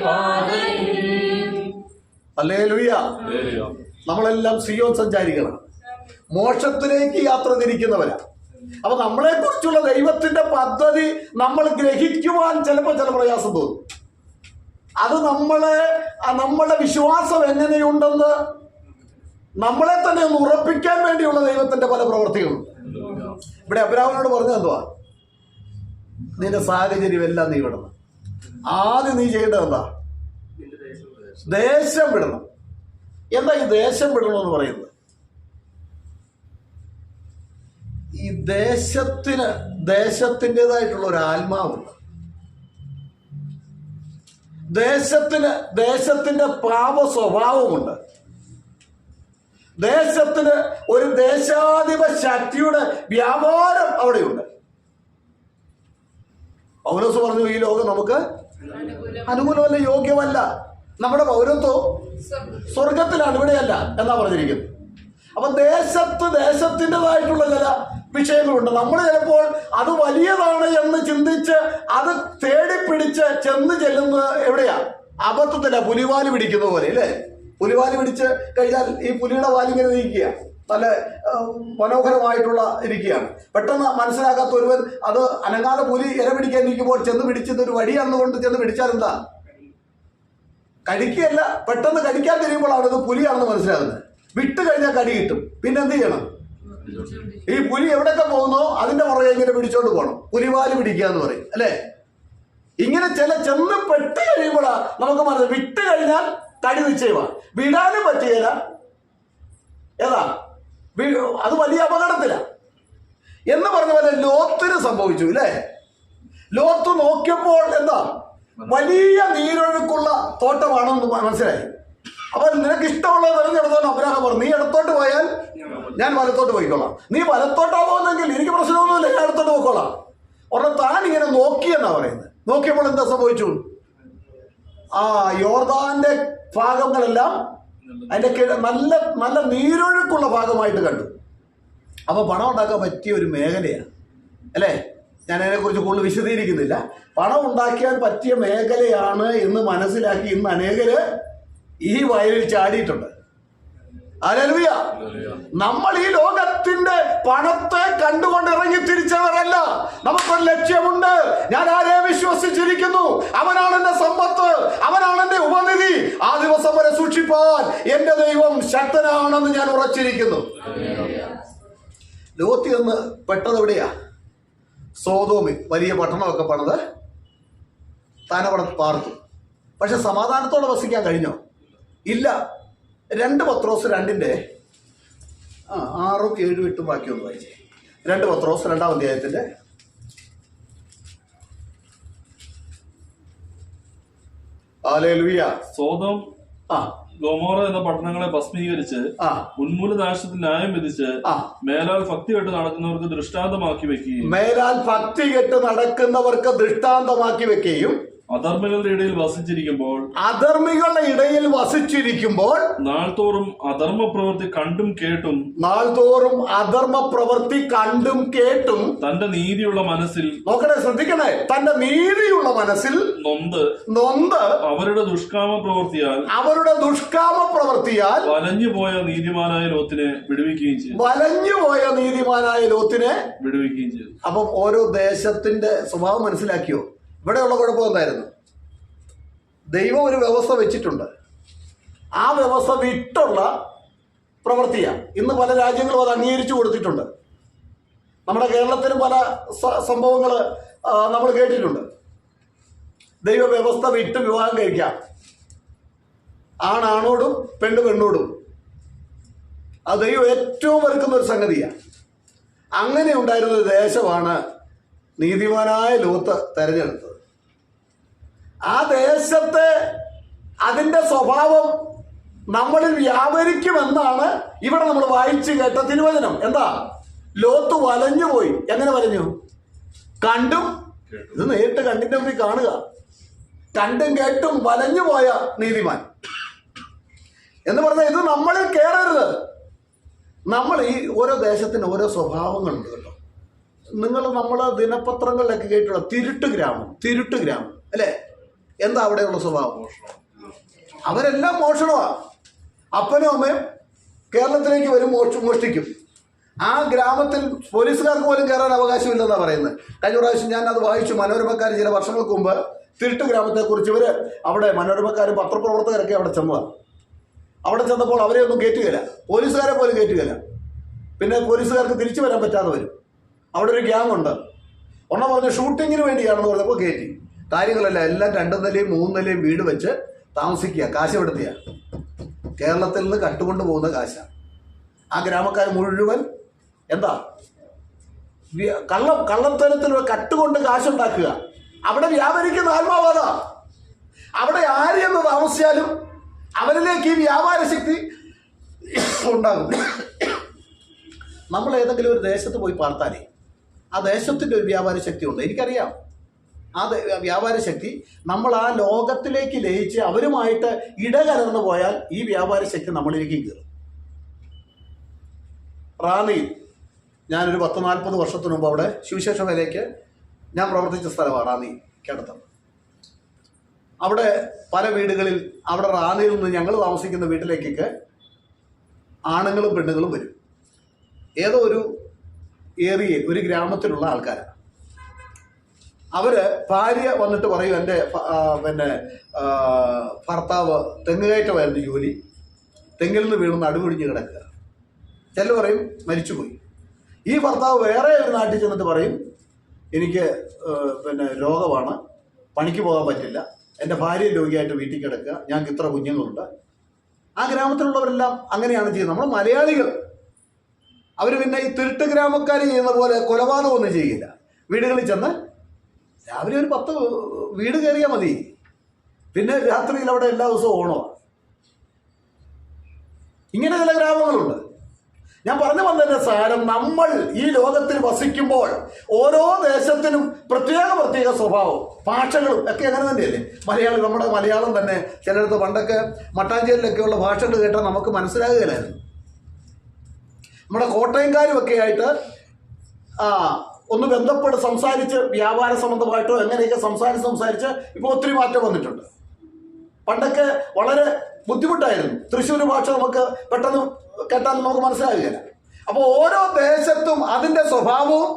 Speaker 4: പാതയിൽ.
Speaker 2: ഹല്ലേലൂയ. നമ്മളെല്ലാം സിയോൻ സഞ്ചാരികളാണ്, മോക്ഷത്തിലേക്ക് യാത്ര തിരിക്കുന്നവരാണ്. അപ്പൊ നമ്മളെ കുറിച്ചുള്ള ദൈവത്തിന്റെ പദ്ധതി നമ്മൾ ഗ്രഹിക്കുവാൻ ചിലപ്പോൾ ചില പ്രയാസം തോന്നും. അത് നമ്മളുടെ വിശ്വാസം എങ്ങനെയുണ്ടെന്ന് നമ്മളെ തന്നെ ഒന്ന് ഉറപ്പിക്കാൻ വേണ്ടിയുള്ള ദൈവത്തിന്റെ പല പ്രവർത്തികളുണ്ട്. ഇവിടെ അബ്രാഹാമിനോട് പറഞ്ഞത് എന്തുവാ? നിന്റെ സാഹചര്യം എല്ലാം നീ വിടണം. ആദ്യം നീ ചെയ്യേണ്ടത് എന്താ? ദേശം വിടണം. എന്താ ഈ ദേശം വിടണമെന്ന് പറയുന്നത്? ഈ ദേശത്തിൻ്റെതായിട്ടുള്ള ഒരു ആത്മാവുണ്ട്. ദേശത്തിന്റെ പാപ സ്വഭാവമുണ്ട്. ദേശത്തിന് ഒരു ദേശാധിപ ശക്തിയുടെ വ്യാപാരം അവിടെയുണ്ട്. പൗലോസ് പറഞ്ഞു, ഈ ലോകം നമുക്ക് അനുകൂലമല്ല, യോഗ്യമല്ല. നമ്മുടെ പൗരത്വം സ്വർഗത്തിലാണ്, ഇവിടെയല്ല എന്നാ പറഞ്ഞിരിക്കുന്നത്. അപ്പൊ ദേശത്തിൻ്റെതായിട്ടുള്ള ചില വിഷയങ്ങളുണ്ട്. നമ്മൾ ചിലപ്പോൾ അത് വലിയതാണ് എന്ന് ചിന്തിച്ച് അത് തേടിപ്പിടിച്ച് ചെല്ലുന്നത് എവിടെയാ? അബദ്ധത്തില്ല. പുലിവാല് പിടിക്കുന്ന പോലെ അല്ലേ? പുലിവാല് പിടിച്ച് കഴിഞ്ഞാൽ ഈ പുലിയുടെ വാലിങ്ങനെ നീക്കുക, നല്ല മനോഹരമായിട്ടുള്ള ഇരിക്കുകയാണ്. പെട്ടെന്ന് മനസ്സിലാക്കാത്ത ഒരുവൻ അത് അനങ്ങാതെ പുലി ഇര പിടിക്കാൻ ഇരിക്കുമ്പോൾ ചെന്ന് പിടിച്ചത് ഒരു വടിയാണെന്നുകൊണ്ട് ചെന്ന് പിടിച്ചാൽ എന്താ? കടിക്കുകയല്ല, പെട്ടെന്ന് കടിക്കാൻ തിരിയുമ്പോഴാണ് ഇത് പുലിയാണെന്ന് മനസ്സിലാകുന്നത്. വിട്ട് കഴിഞ്ഞാൽ കടി കിട്ടും. പിന്നെ എന്ത് ചെയ്യണം? ഈ പുലി എവിടെയൊക്കെ പോകുന്നോ അതിന്റെ പുറകെ ഇങ്ങനെ പിടിച്ചോണ്ട് പോകണം. പുലിവാല് പിടിക്കുക എന്ന് പറയും അല്ലേ? ഇങ്ങനെ ചെന്ന് പെട്ട് കഴിയുമ്പോഴാ നമുക്ക് മനസ്സിലായി. വിട്ട് കഴിഞ്ഞാൽ കടി നിശ്ചയമാണ്, വിടാനും പറ്റുകയില്ല. ഏതാ? അത് വലിയ അപകടത്തില എന്ന് പറഞ്ഞ പോലെ ലോത്തിന് സംഭവിച്ചു അല്ലേ? ലോത്ത് നോക്കിയപ്പോൾ എന്താ? വലിയ നീരൊഴുക്കുള്ള തോട്ടമാണെന്ന് മനസ്സിലായി. അപ്പൊ നിനക്ക് ഇഷ്ടമുള്ളത് തിരഞ്ഞെടുത്തോണ്ട് അബ്രാഹാം പറഞ്ഞു, നീ ഇടത്തോട്ട് പോയാൽ ഞാൻ വലത്തോട്ട് പോയിക്കോളാം. നീ വലത്തോട്ടാ പോകുന്നെങ്കിൽ എനിക്ക് പ്രശ്നമൊന്നുമില്ല, ഞാൻ ഇടത്തോട്ട് പോയിക്കോളാം. ഉടനെ താൻ ഇങ്ങനെ നോക്കിയെന്നാ പറയുന്നത്. നോക്കിയപ്പോൾ എന്താ സംഭവിച്ചു? യോർദാന്റെ ഭാഗങ്ങളെല്ലാം അതിന്റെ നല്ല നല്ല നീരൊഴുക്കുള്ള ഭാഗമായിട്ട് കണ്ടു. അപ്പൊ പണം ഉണ്ടാക്കാൻ പറ്റിയ ഒരു മേഖലയാണ് അല്ലേ? ഞാൻ അതിനെക്കുറിച്ച് കൂടുതൽ വിശദീകരിക്കുന്നില്ല. പണം ഉണ്ടാക്കാൻ പറ്റിയ മേഖലയാണ് എന്ന് മനസ്സിലാക്കി ഇന്ന് അനേകര് ഈ വയലിൽ ചാടിയിട്ടുണ്ട്. ഹല്ലേലൂയ. നമ്മൾ ഈ ലോകത്തിന്റെ പണത്തെ കണ്ടുകൊണ്ട് ഇറങ്ങി തിരിച്ചവരല്ല. നമുക്കൊരു ലക്ഷ്യമുണ്ട്. ഞാൻ ആരെ വിശ്വസിച്ചിരിക്കുന്നു, അവനാണ് എന്റെ സമ്പത്ത്, അവനാണ് എന്റെ ഉപനിധി. ആ ദിവസം വരെ സൂക്ഷിപ്പാൻ എന്റെ ദൈവം ശക്തനാണെന്ന് ഞാൻ ഉറച്ചിരിക്കുന്നു. ലോത്തി എന്ന് പെട്ടത് എവിടെയാ? സോദോമിൽ വലിയ പട്ടണമൊക്കെ പണിത് താനവിടെ പാർത്തു. പക്ഷെ സമാധാനത്തോടെ വസിക്കാൻ കഴിഞ്ഞോ? ഇല്ല. 2 പത്രോസ് 2-ന്റെ 6, 7, 8 ബാക്കിയൊന്ന് വായിച്ചേ. 2 പത്രോസ് 2-ാം അധ്യായത്തിന്റെ ഹല്ലേലൂയ.
Speaker 3: സോദോം ഗൊമോറ എന്ന പട്ടണങ്ങളെ ഭസ്മീകരിച്ച് ഉന്മൂലനാശത്തിൽ ന്യായം വിധിച്ച് മേലാൽ ഭക്തി കെട്ട് നടക്കുന്നവർക്ക് ദൃഷ്ടാന്തമാക്കി വെക്കുകയും അധർമ്മികളുടെ ഇടയിൽ വസിച്ചിരിക്കുമ്പോൾ
Speaker 2: നാൾതോറും
Speaker 3: അധർമ്മ പ്രവൃത്തി കണ്ടും കേട്ടും തന്റെ നീതിയുള്ള മനസ്സിൽ
Speaker 2: നോക്കണേ, ശ്രദ്ധിക്കണേ, തന്റെ നീതിയുള്ള മനസ്സിൽ നൊന്ത് അവരുടെ ദുഷ്കാമ പ്രവൃത്തിയാൽ
Speaker 3: വലഞ്ഞുപോയ നീതിമാനായ ലോത്തിനെ വിടുവിക്കുകയും ചെയ്തു.
Speaker 2: അപ്പം ഓരോ ദേശത്തിന്റെ സ്വഭാവം മനസ്സിലാക്കിയോ? ഇവിടെയുള്ള കുഴപ്പം എന്തായിരുന്നു? ദൈവം ഒരു വ്യവസ്ഥ വെച്ചിട്ടുണ്ട്. ആ വ്യവസ്ഥ വിട്ടുള്ള പ്രവൃത്തിയാണ്. ഇന്ന് പല രാജ്യങ്ങളും അത് അംഗീകരിച്ചു കൊടുത്തിട്ടുണ്ട്. നമ്മുടെ കേരളത്തിലും പല സംഭവങ്ങൾ നമ്മൾ കേട്ടിട്ടുണ്ട്. ദൈവ വ്യവസ്ഥ വിട്ട് വിവാഹം കഴിക്കാം. ആണാണോടും പെണ്ണ് പെണ്ണോടും അത് ദൈവം ഏറ്റവും വെറുക്കുന്ന ഒരു സംഗതിയാണ്. അങ്ങനെ ഉണ്ടായിരുന്ന ഒരു ദേശമാണ് നീതിമാനായ ലോത്ത് തെരഞ്ഞെടുത്തത്. ആ ദേശത്തെ അതിൻ്റെ സ്വഭാവം നമ്മളിൽ വ്യാപരിക്കുമെന്നാണ് ഇവിടെ നമ്മൾ വായിച്ചു കേട്ട തിരുവചനം. എന്താ? ലോത്ത് വലഞ്ഞു പോയി. എങ്ങനെ വലഞ്ഞു? കണ്ടും, ഇത് നേരിട്ട് കണ്ടിന്റെ മുമ്പിൽ കാണുക, കണ്ടും കേട്ടും വലഞ്ഞു പോയ നീതിമാൻ എന്ന് പറഞ്ഞാൽ ഇത് നമ്മളിൽ കയറരുത്. നമ്മൾ ഈ ഓരോ ദേശത്തിന് ഓരോ സ്വഭാവങ്ങളുണ്ട് കേട്ടോ. നമ്മൾ ദിനപത്രങ്ങളിലൊക്കെ കേട്ടുള്ള തിരുട്ട് ഗ്രാമം അല്ലേ? എന്താ അവിടെയുള്ള സ്വഭാവം? അവരെല്ലാം മോഷണമാണ്. അപ്പനും അമ്മയും കേരളത്തിലേക്ക് വരും, മോഷ്ടിക്കും. ആ ഗ്രാമത്തിൽ പോലീസുകാർക്ക് പോലും കയറാൻ അവകാശമില്ലെന്നാണ് പറയുന്നത്. കഴിഞ്ഞ പ്രാവശ്യം ഞാൻ അത് വായിച്ചു. മനോരമക്കാർ ചില വർഷങ്ങൾക്ക് മുമ്പ് തിരുട്ട് ഗ്രാമത്തെക്കുറിച്ച് ഇവർ അവിടെ മനോരമക്കാരും പത്രപ്രവർത്തകരൊക്കെ അവിടെ ചെന്നതാണ്. അവിടെ ചെന്നപ്പോൾ അവരെ ഒന്നും കയറ്റുകയില്ല, പോലീസുകാരെ പോലും കയറ്റുകയില്ല. പിന്നെ പോലീസുകാർക്ക് തിരിച്ചു വരാൻ പറ്റാതെ വരും. അവിടെ ഒരു ഗ്യാങ് ഉണ്ട്. ഒരെണ്ണം പറഞ്ഞ് ഷൂട്ടിങ്ങിന് വേണ്ടിയാണെന്ന് പറഞ്ഞപ്പോൾ കയറ്റി. കാര്യങ്ങളല്ല, എല്ലാം 2 നിലയും 3 നിലയും വീട് വെച്ച് താമസിക്കുക, കാശ് പെടുത്തിയ. കേരളത്തിൽ നിന്ന് കട്ടുകൊണ്ട് പോകുന്ന കാശാണ്. ആ ഗ്രാമക്കാർ മുഴുവൻ എന്താ കള്ളത്തരത്തിൽ കട്ടുകൊണ്ട് കാശുണ്ടാക്കുക. അവിടെ വ്യാപരിക്കുന്ന ആത്മാവാദ. അവിടെ ആരെന്ന് താമസിച്ചാലും അവരിലേക്ക് ഈ വ്യാപാര ശക്തി ഉണ്ടാകും. നമ്മൾ ഏതെങ്കിലും ഒരു ദേശത്ത് പോയി പാർത്താലേ ആ ദേശത്തിൻ്റെ ഒരു വ്യാപാര ശക്തി ഉണ്ട്, എനിക്കറിയാം. ആ വ്യാപാര ശക്തി നമ്മൾ ആ ലോകത്തിലേക്ക് ലയിച്ച് അവരുമായിട്ട് ഇടകലർന്നു പോയാൽ ഈ വ്യാപാര ശക്തി നമ്മളിലേക്ക് കയറും. റാന്നിയിൽ ഞാനൊരു 10-40 വർഷത്തിന് മുമ്പ് അവിടെ സുവിശേഷ വേലയ്ക്ക് ഞാൻ പ്രവർത്തിച്ച സ്ഥലമാണ് റാന്നി കേട്ടത്. അവിടെ പല വീടുകളിൽ, അവിടെ റാന്നിയിൽ നിന്ന് ഞങ്ങൾ താമസിക്കുന്ന വീട്ടിലേക്കൊക്കെ ആണുങ്ങളും പെണ്ണുങ്ങളും വരും. ഏതോ ഒരു ഏരിയയിൽ ഒരു ഗ്രാമത്തിലുള്ള ആൾക്കാരാണ്. അവർ ഭാര്യ വന്നിട്ട് പറയും, എൻ്റെ ഭർത്താവ് തെങ്ങുകയറ്റമായിരുന്നു ജോലി, തെങ്ങിൽ നിന്ന് വീണ് നടുവൊടിഞ്ഞ് കിടക്കുക. ചിലർ പറയും മരിച്ചുപോയി. ഈ ഭർത്താവ് വേറെ ഒരു നാട്ടിൽ ചെന്നിട്ട് പറയും, എനിക്ക് രോഗമാണ്, പണിക്ക് പോകാൻ പറ്റില്ല, എൻ്റെ ഭാര്യ രോഗിയായിട്ട് വീട്ടിൽ കിടക്കുക, ഞങ്ങൾക്ക് ഇത്ര കുഞ്ഞുങ്ങളുണ്ട്. ആ ഗ്രാമത്തിലുള്ളവരെല്ലാം അങ്ങനെയാണ് ചെയ്യുന്നത്. നമ്മൾ മലയാളികൾ അവർ പിന്നെ ഈ തിരുട്ട് ഗ്രാമക്കാർ ചെയ്യുന്ന പോലെ കൊലപാതകമൊന്നും ചെയ്യില്ല. വീടുകളിൽ ചെന്ന് രാവിലെ ഒരു 10 വീട് കയറിയാൽ മതി, പിന്നെ രാത്രിയിൽ അവിടെ എല്ലാ ദിവസവും ഓണമാണ്. ഇങ്ങനെ ചില ഗ്രാമങ്ങളുണ്ട്. ഞാൻ പറഞ്ഞു വന്നതിൻ്റെ സാരം, നമ്മൾ ഈ ലോകത്തിൽ വസിക്കുമ്പോൾ ഓരോ ദേശത്തിനും പ്രത്യേക സ്വഭാവം, ഭാഷകളും ഒക്കെ അങ്ങനെ തന്നെയല്ലേ. നമ്മുടെ മലയാളം തന്നെ ചിലയിടത്ത് പണ്ടൊക്കെ മട്ടാഞ്ചേരിയിലൊക്കെയുള്ള ഭാഷകൾ കേട്ടാൽ നമുക്ക് മനസ്സിലാകുകയില്ലായിരുന്നു. നമ്മുടെ കോട്ടയംകാരും ഒക്കെ ആയിട്ട് ഒന്ന് ബന്ധപ്പെട്ട് സംസാരിച്ച് വ്യാപാര സംബന്ധമായിട്ടോ എങ്ങനെയൊക്കെ സംസാരിച്ച് ഇപ്പോൾ ഒത്തിരി മാറ്റം വന്നിട്ടുണ്ട്. പണ്ടൊക്കെ വളരെ ബുദ്ധിമുട്ടായിരുന്നു. തൃശ്ശൂർ ഭാഷ നമുക്ക് പെട്ടെന്ന് കേട്ടാൽ നമുക്ക് മനസ്സിലാകുകയില്ല. അപ്പോൾ ഓരോ ദേശത്തും അതിൻ്റെ സ്വഭാവവും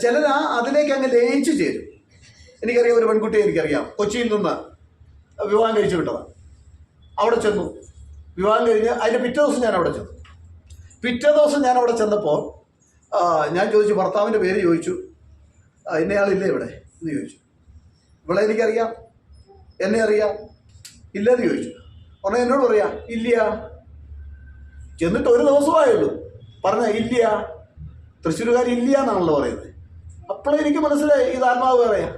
Speaker 2: ചിലർ അതിലേക്ക് അങ്ങ് ലയിച്ചു ചേരും. എനിക്കറിയാം ഒരു പെൺകുട്ടിയെ എനിക്കറിയാം, കൊച്ചിയിൽ നിന്ന് വിവാഹം കഴിച്ചു വിട്ടതാണ്. അവിടെ ചെന്നു, വിവാഹം കഴിഞ്ഞ് അതിൻ്റെ പിറ്റേ ദിവസം ഞാൻ അവിടെ ചെന്നപ്പോൾ ഞാൻ ചോദിച്ചു, ഭർത്താവിൻ്റെ പേര് ചോദിച്ചു. ഇന്നയാളില്ലേ ഇവിടെ എന്ന് ചോദിച്ചു. ഇവിടെ എനിക്കറിയാം, എന്നെ അറിയാം, ഇല്ലെന്ന് ചോദിച്ചു. ഉടനെ എന്നോട് പറയാം, ഇല്ല. ചെന്നിട്ട് ഒരു ദിവസമായുള്ളൂ, പറഞ്ഞ ഇല്ല, തൃശ്ശൂരുകാർ ഇല്ല എന്നാണല്ലോ പറയുന്നത്. അപ്പോഴേ എനിക്ക് മനസ്സിലായി ഇത് ആത്മാവ് പറയാം.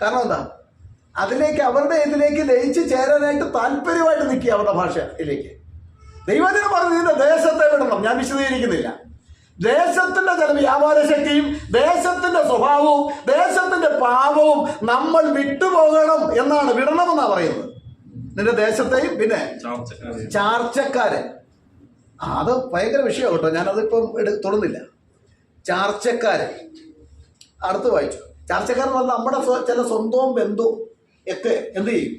Speaker 2: കാരണം എന്താ, അതിലേക്ക് അവരുടെ ഇതിലേക്ക് ലയിച്ച് ചേരാനായിട്ട് താല്പര്യമായിട്ട് നിൽക്കുക അവരുടെ ഭാഷയിലേക്ക്. ദൈവത്തിന് പറഞ്ഞു ഇതിൻ്റെ ദേശത്തെ വിടണം. ഞാൻ വിശദീകരിക്കുന്നില്ല. ദേശത്തിൻ്റെ ചില വ്യാപാര ശക്തിയും ദേശത്തിൻ്റെ സ്വഭാവവും ദേശത്തിൻ്റെ പാപവും നമ്മൾ വിട്ടുപോകണം എന്നാണ്, വിടണമെന്നാണ് പറയുന്നത്. നിന്റെ ദേശത്തെയും പിന്നെ ചാർച്ചക്കാരെ, അത് ഭയങ്കര വിഷയമാണ് കേട്ടോ. ഞാനതിപ്പം തൊടുന്നില്ല. ചാർച്ചക്കാരെ അടുത്ത് വായിച്ചു. ചാർച്ചക്കാരെന്ന് പറഞ്ഞാൽ നമ്മുടെ ചില സ്വന്തവും ബന്ധുവും ഒക്കെ എന്ത് ചെയ്യും,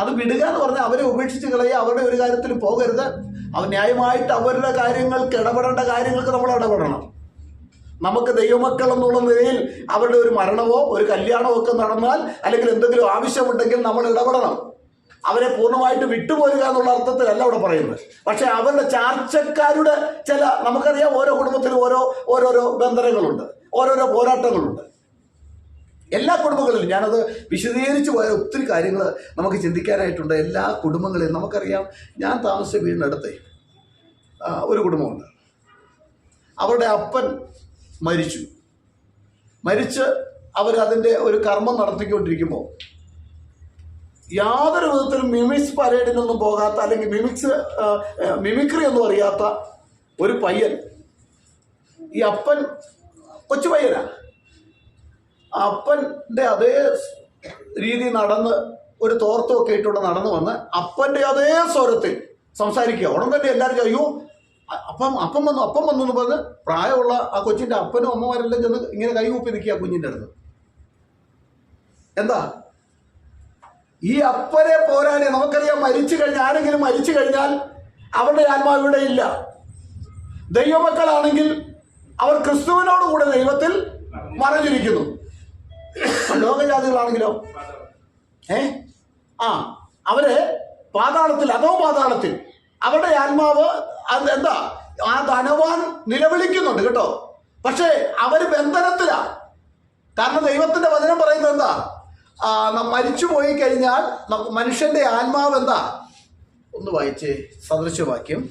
Speaker 2: അത് വിടുക എന്ന് പറഞ്ഞാൽ അവരെ ഉപേക്ഷിച്ച് കളയുക, അവരുടെ ഒരു കാര്യത്തിൽ പോകരുത്. അവർ ന്യായമായിട്ട് അവരുടെ കാര്യങ്ങൾക്ക് ഇടപെടേണ്ട കാര്യങ്ങൾക്ക് നമ്മൾ ഇടപെടണം. നമുക്ക് ദൈവമക്കൾ എന്നുള്ള നിലയിൽ അവരുടെ ഒരു മരണമോ ഒരു കല്യാണമോ ഒക്കെ നടന്നാൽ, അല്ലെങ്കിൽ എന്തെങ്കിലും ആവശ്യമുണ്ടെങ്കിൽ നമ്മൾ ഇടപെടണം. അവരെ പൂർണ്ണമായിട്ട് വിട്ടുപോരുക എന്നുള്ള അർത്ഥത്തിലല്ല അവിടെ പറയുന്നത്. പക്ഷെ അവരുടെ ചാർച്ചക്കാരുടെ ചില, നമുക്കറിയാം ഓരോ കുടുംബത്തിലും ഓരോരോ ബന്ധനങ്ങളുണ്ട്, ഓരോരോ പോരാട്ടങ്ങളുണ്ട്. എല്ലാ കുടുംബങ്ങളിലും ഞാനത് വിശദീകരിച്ചു പോയ ഒത്തിരി കാര്യങ്ങൾ നമുക്ക് ചിന്തിക്കാനായിട്ടുണ്ട്. എല്ലാ കുടുംബങ്ങളിലും നമുക്കറിയാം. ഞാൻ താമസിച്ച വീടിനടുത്ത് ഒരു കുടുംബമുണ്ട്. അവരുടെ അപ്പൻ മരിച്ച് അവരതിൻ്റെ ഒരു കർമ്മം നടത്തിക്കൊണ്ടിരിക്കുമ്പോൾ യാതൊരു വിധത്തിലും മിമിക്സ് പരേഡിനൊന്നും പോകാത്ത, അല്ലെങ്കിൽ മിമിക്രി ഒന്നും അറിയാത്ത ഒരു പയ്യൻ, ഈ അപ്പൻ കൊച്ചു പയ്യനാ, അപ്പൻ്റെ അതേ രീതി നടന്ന് ഒരു തോർത്തൊക്കെ ഇട്ടുകൊണ്ട് നടന്നു വന്ന് അപ്പൻ്റെ അതേ സ്വരത്തിൽ സംസാരിക്കുക. ഉടൻ തന്നെ എല്ലാവരും അയ്യോ അപ്പം വന്നു എന്ന് പറഞ്ഞ് പ്രായമുള്ള ആ കൊച്ചിൻ്റെ അപ്പനും അമ്മമാരെല്ലാം ചെന്ന് ഇങ്ങനെ കൈകൂപ്പി നിൽക്കുക കുഞ്ഞിൻ്റെ അടുത്ത്. എന്താ ഈ അപ്പനെ പോരാനെ നമുക്കറിയാം, ആരെങ്കിലും മരിച്ചു കഴിഞ്ഞാൽ അവരുടെ ആത്മാവ് ഇവിടെ ഇല്ല. ദൈവമക്കളാണെങ്കിൽ അവർ ക്രിസ്തുവിനോടുകൂടെ ദൈവത്തിൽ മറഞ്ഞിരിക്കുന്നു. ലോകജാതികളാണെങ്കിലോ അവര് പാതാളത്തിൽ അവരുടെ ആത്മാവ് എന്താ ആ ധനവാൻ നിലവിളിക്കുന്നുണ്ട് കേട്ടോ. പക്ഷേ അവര് ബന്ധനത്തിലാ. കാരണം ദൈവത്തിന്റെ വചനം പറയുന്നത് എന്താ, മരിച്ചു പോയി കഴിഞ്ഞാൽ മനുഷ്യന്റെ ആത്മാവ് എന്താ, ഒന്ന് വായിച്ചേ സദൃശവാക്യം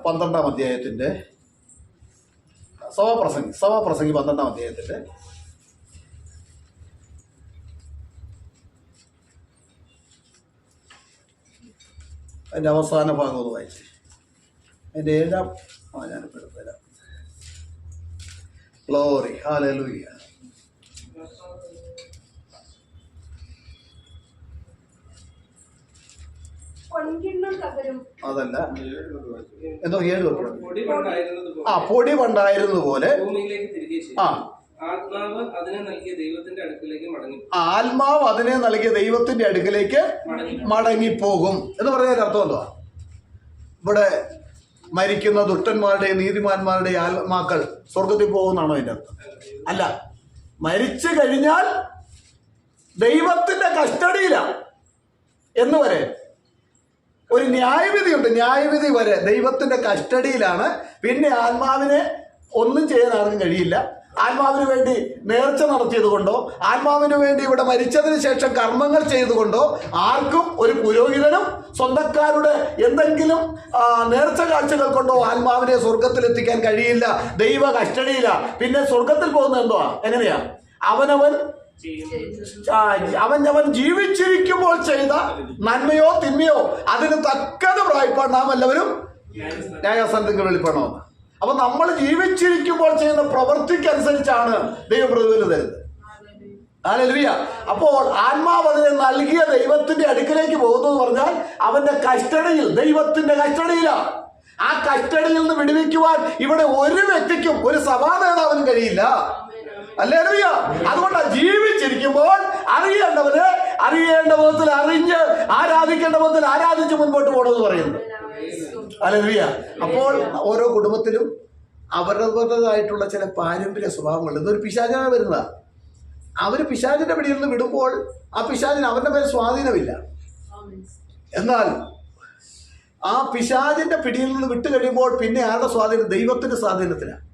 Speaker 2: 12-ാം അധ്യായത്തിന്റെ സഭാപ്രസംഗി 12-ാം അധ്യായത്തിന്റെ അതിൻ്റെ അവസാന ഭാഗം ഒന്ന് വായിച്ചേ. അതിൻ്റെ 7-ാം ഞാനിപ്പോൾ എടുത്തുതരാം. Glory hallelujah. അതല്ല എന്തോ 7 പൊടി പണ്ടായിരുന്നത് പോലെ ആത്മാവ് അതിനെ നൽകിയ ദൈവത്തിന്റെ അടുക്കിലേക്ക് മടങ്ങിപ്പോകും എന്ന് പറഞ്ഞതിന്റെ അർത്ഥം എന്തുവാ? ഇവിടെ മരിക്കുന്ന ദുഷ്ടന്മാരുടെയും നീതിമാന്മാരുടെയും ആത്മാക്കൾ സ്വർഗത്തിൽ പോകുമെന്നാണോ അതിന്റെ അർത്ഥം? അല്ല, മരിച്ചു കഴിഞ്ഞാൽ ദൈവത്തിന്റെ കസ്റ്റഡിയിലാണ് എന്ന് വരെ ഒരു ന്യായവിധിയുണ്ട്. ന്യായവിധി വരെ ദൈവത്തിന്റെ കസ്റ്റഡിയിലാണ്. പിന്നെ ആത്മാവിനെ ഒന്നും ചെയ്യാൻ ആർക്കും കഴിയില്ല. ആത്മാവിന് വേണ്ടി നേർച്ച നടത്തിയത് കൊണ്ടോ ആത്മാവിന് വേണ്ടി ഇവിടെ മരിച്ചതിന് ശേഷം കർമ്മങ്ങൾ ചെയ്തുകൊണ്ടോ ആർക്കും, ഒരു പുരോഹിതനും സ്വന്തക്കാരുടെ എന്തെങ്കിലും നേർച്ച കാഴ്ചകൾ കൊണ്ടോ ആത്മാവിനെ സ്വർഗത്തിലെത്തിക്കാൻ കഴിയില്ല. ദൈവ കസ്റ്റഡിയില്ല. പിന്നെ സ്വർഗത്തിൽ പോകുന്നത് എന്തുവാ? എങ്ങനെയാ? അവനവൻ ജീവിച്ചിരിക്കുമ്പോൾ ചെയ്ത നന്മയോ തിന്മയോ അതിന് തക്കത് പ്രായപ്പാട് നാം എല്ലാവരും ന്യായാസനത്തിൽ വെളിപ്പെടണമെന്ന്. അപ്പൊ നമ്മൾ ജീവിച്ചിരിക്കുമ്പോൾ ചെയ്യുന്ന പ്രവൃത്തിക്കനുസരിച്ചാണ് ദൈവം പ്രതിഫലം തരുന്നത്. ഹല്ലേലൂയ. അപ്പോൾ ആത്മാവ് അതിനെ നൽകിയ ദൈവത്തിന്റെ അടുക്കിലേക്ക് പോകുന്നു പറഞ്ഞാൽ അവന്റെ കസ്റ്റഡിയിൽ, ദൈവത്തിന്റെ കസ്റ്റഡിയിലാണ്. ആ കസ്റ്റഡിയിൽ നിന്ന് വിടുവിക്കുവാൻ ഇവിടെ ഒരു വ്യക്തിക്കും, ഒരു സഭാ നേതാവിനും കഴിയില്ല. ഹല്ലേലൂയ. അതുകൊണ്ടാണ് ജീവിച്ചിരിക്കുമ്പോൾ അറിയേണ്ട വിധത്തിൽ അറിഞ്ഞ് ആരാധിക്കേണ്ട വിധത്തിൽ ആരാധിച്ച് മുൻപോട്ട് പോകണമെന്ന് പറയുന്നത്. ഹല്ലേലൂയ. അപ്പോൾ ഓരോ കുടുംബത്തിലും അവരുടേതായിട്ടുള്ള ചില പാരമ്പര്യ സ്വഭാവങ്ങൾ. ഇതൊരു പിശാചാണ് വരുന്നതാ. അവര് പിശാചിന്റെ പിടിയിൽ നിന്ന് വിടുമ്പോൾ ആ പിശാചിന് അവരുടെ മേൽ സ്വാധീനമില്ല. എന്നാൽ ആ പിശാചിന്റെ പിടിയിൽ നിന്ന് വിട്ടു കഴിയുമ്പോൾ പിന്നെ ആരുടെ സ്വാധീനം? ദൈവത്തിന്റെ സ്വാധീനത്തിലാണ്.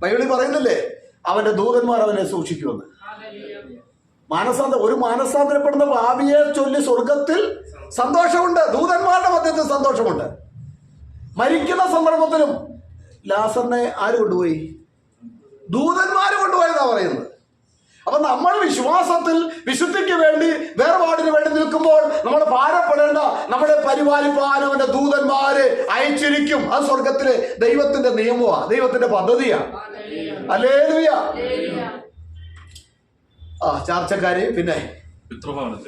Speaker 2: ബൈബിളിൽ പറയുന്നില്ലേ, അവന്റെ ദൂതന്മാർ അവനെ സൂക്ഷിക്കുമെന്ന്. ഒരു മാനസാന്തരപ്പെടുന്ന ഭാവിയെ ചൊല്ലി സ്വർഗത്തിൽ സന്തോഷമുണ്ട്, ദൂതന്മാരുടെ മധ്യത്തിൽ സന്തോഷമുണ്ട്. മരിക്കുന്ന സന്ദർഭത്തിലും ലാസറിനെ ആര് കൊണ്ടുപോയി? ദൂതന്മാര് കൊണ്ടുപോയെന്നാ പറയുന്നത്. അപ്പൊ നമ്മൾ വിശ്വാസത്തിൽ വിശുദ്ധിക്ക് വേണ്ടി വേർപാടിന് വേണ്ടി നിൽക്കുമ്പോൾ നമ്മൾ ഭാരപ്പെടേണ്ട, നമ്മളെ പരിപാലിപ്പാൻ അവന്റെ ദൂതന്മാരെ അയച്ചിരിക്കും. അത് സ്വർഗത്തിലെ ദൈവത്തിന്റെ നിയമമാണ്, ദൈവത്തിന്റെ പദ്ധതിയാണ്. ഹല്ലേലൂയ. ചാർച്ചക്കാരെ പിന്നെ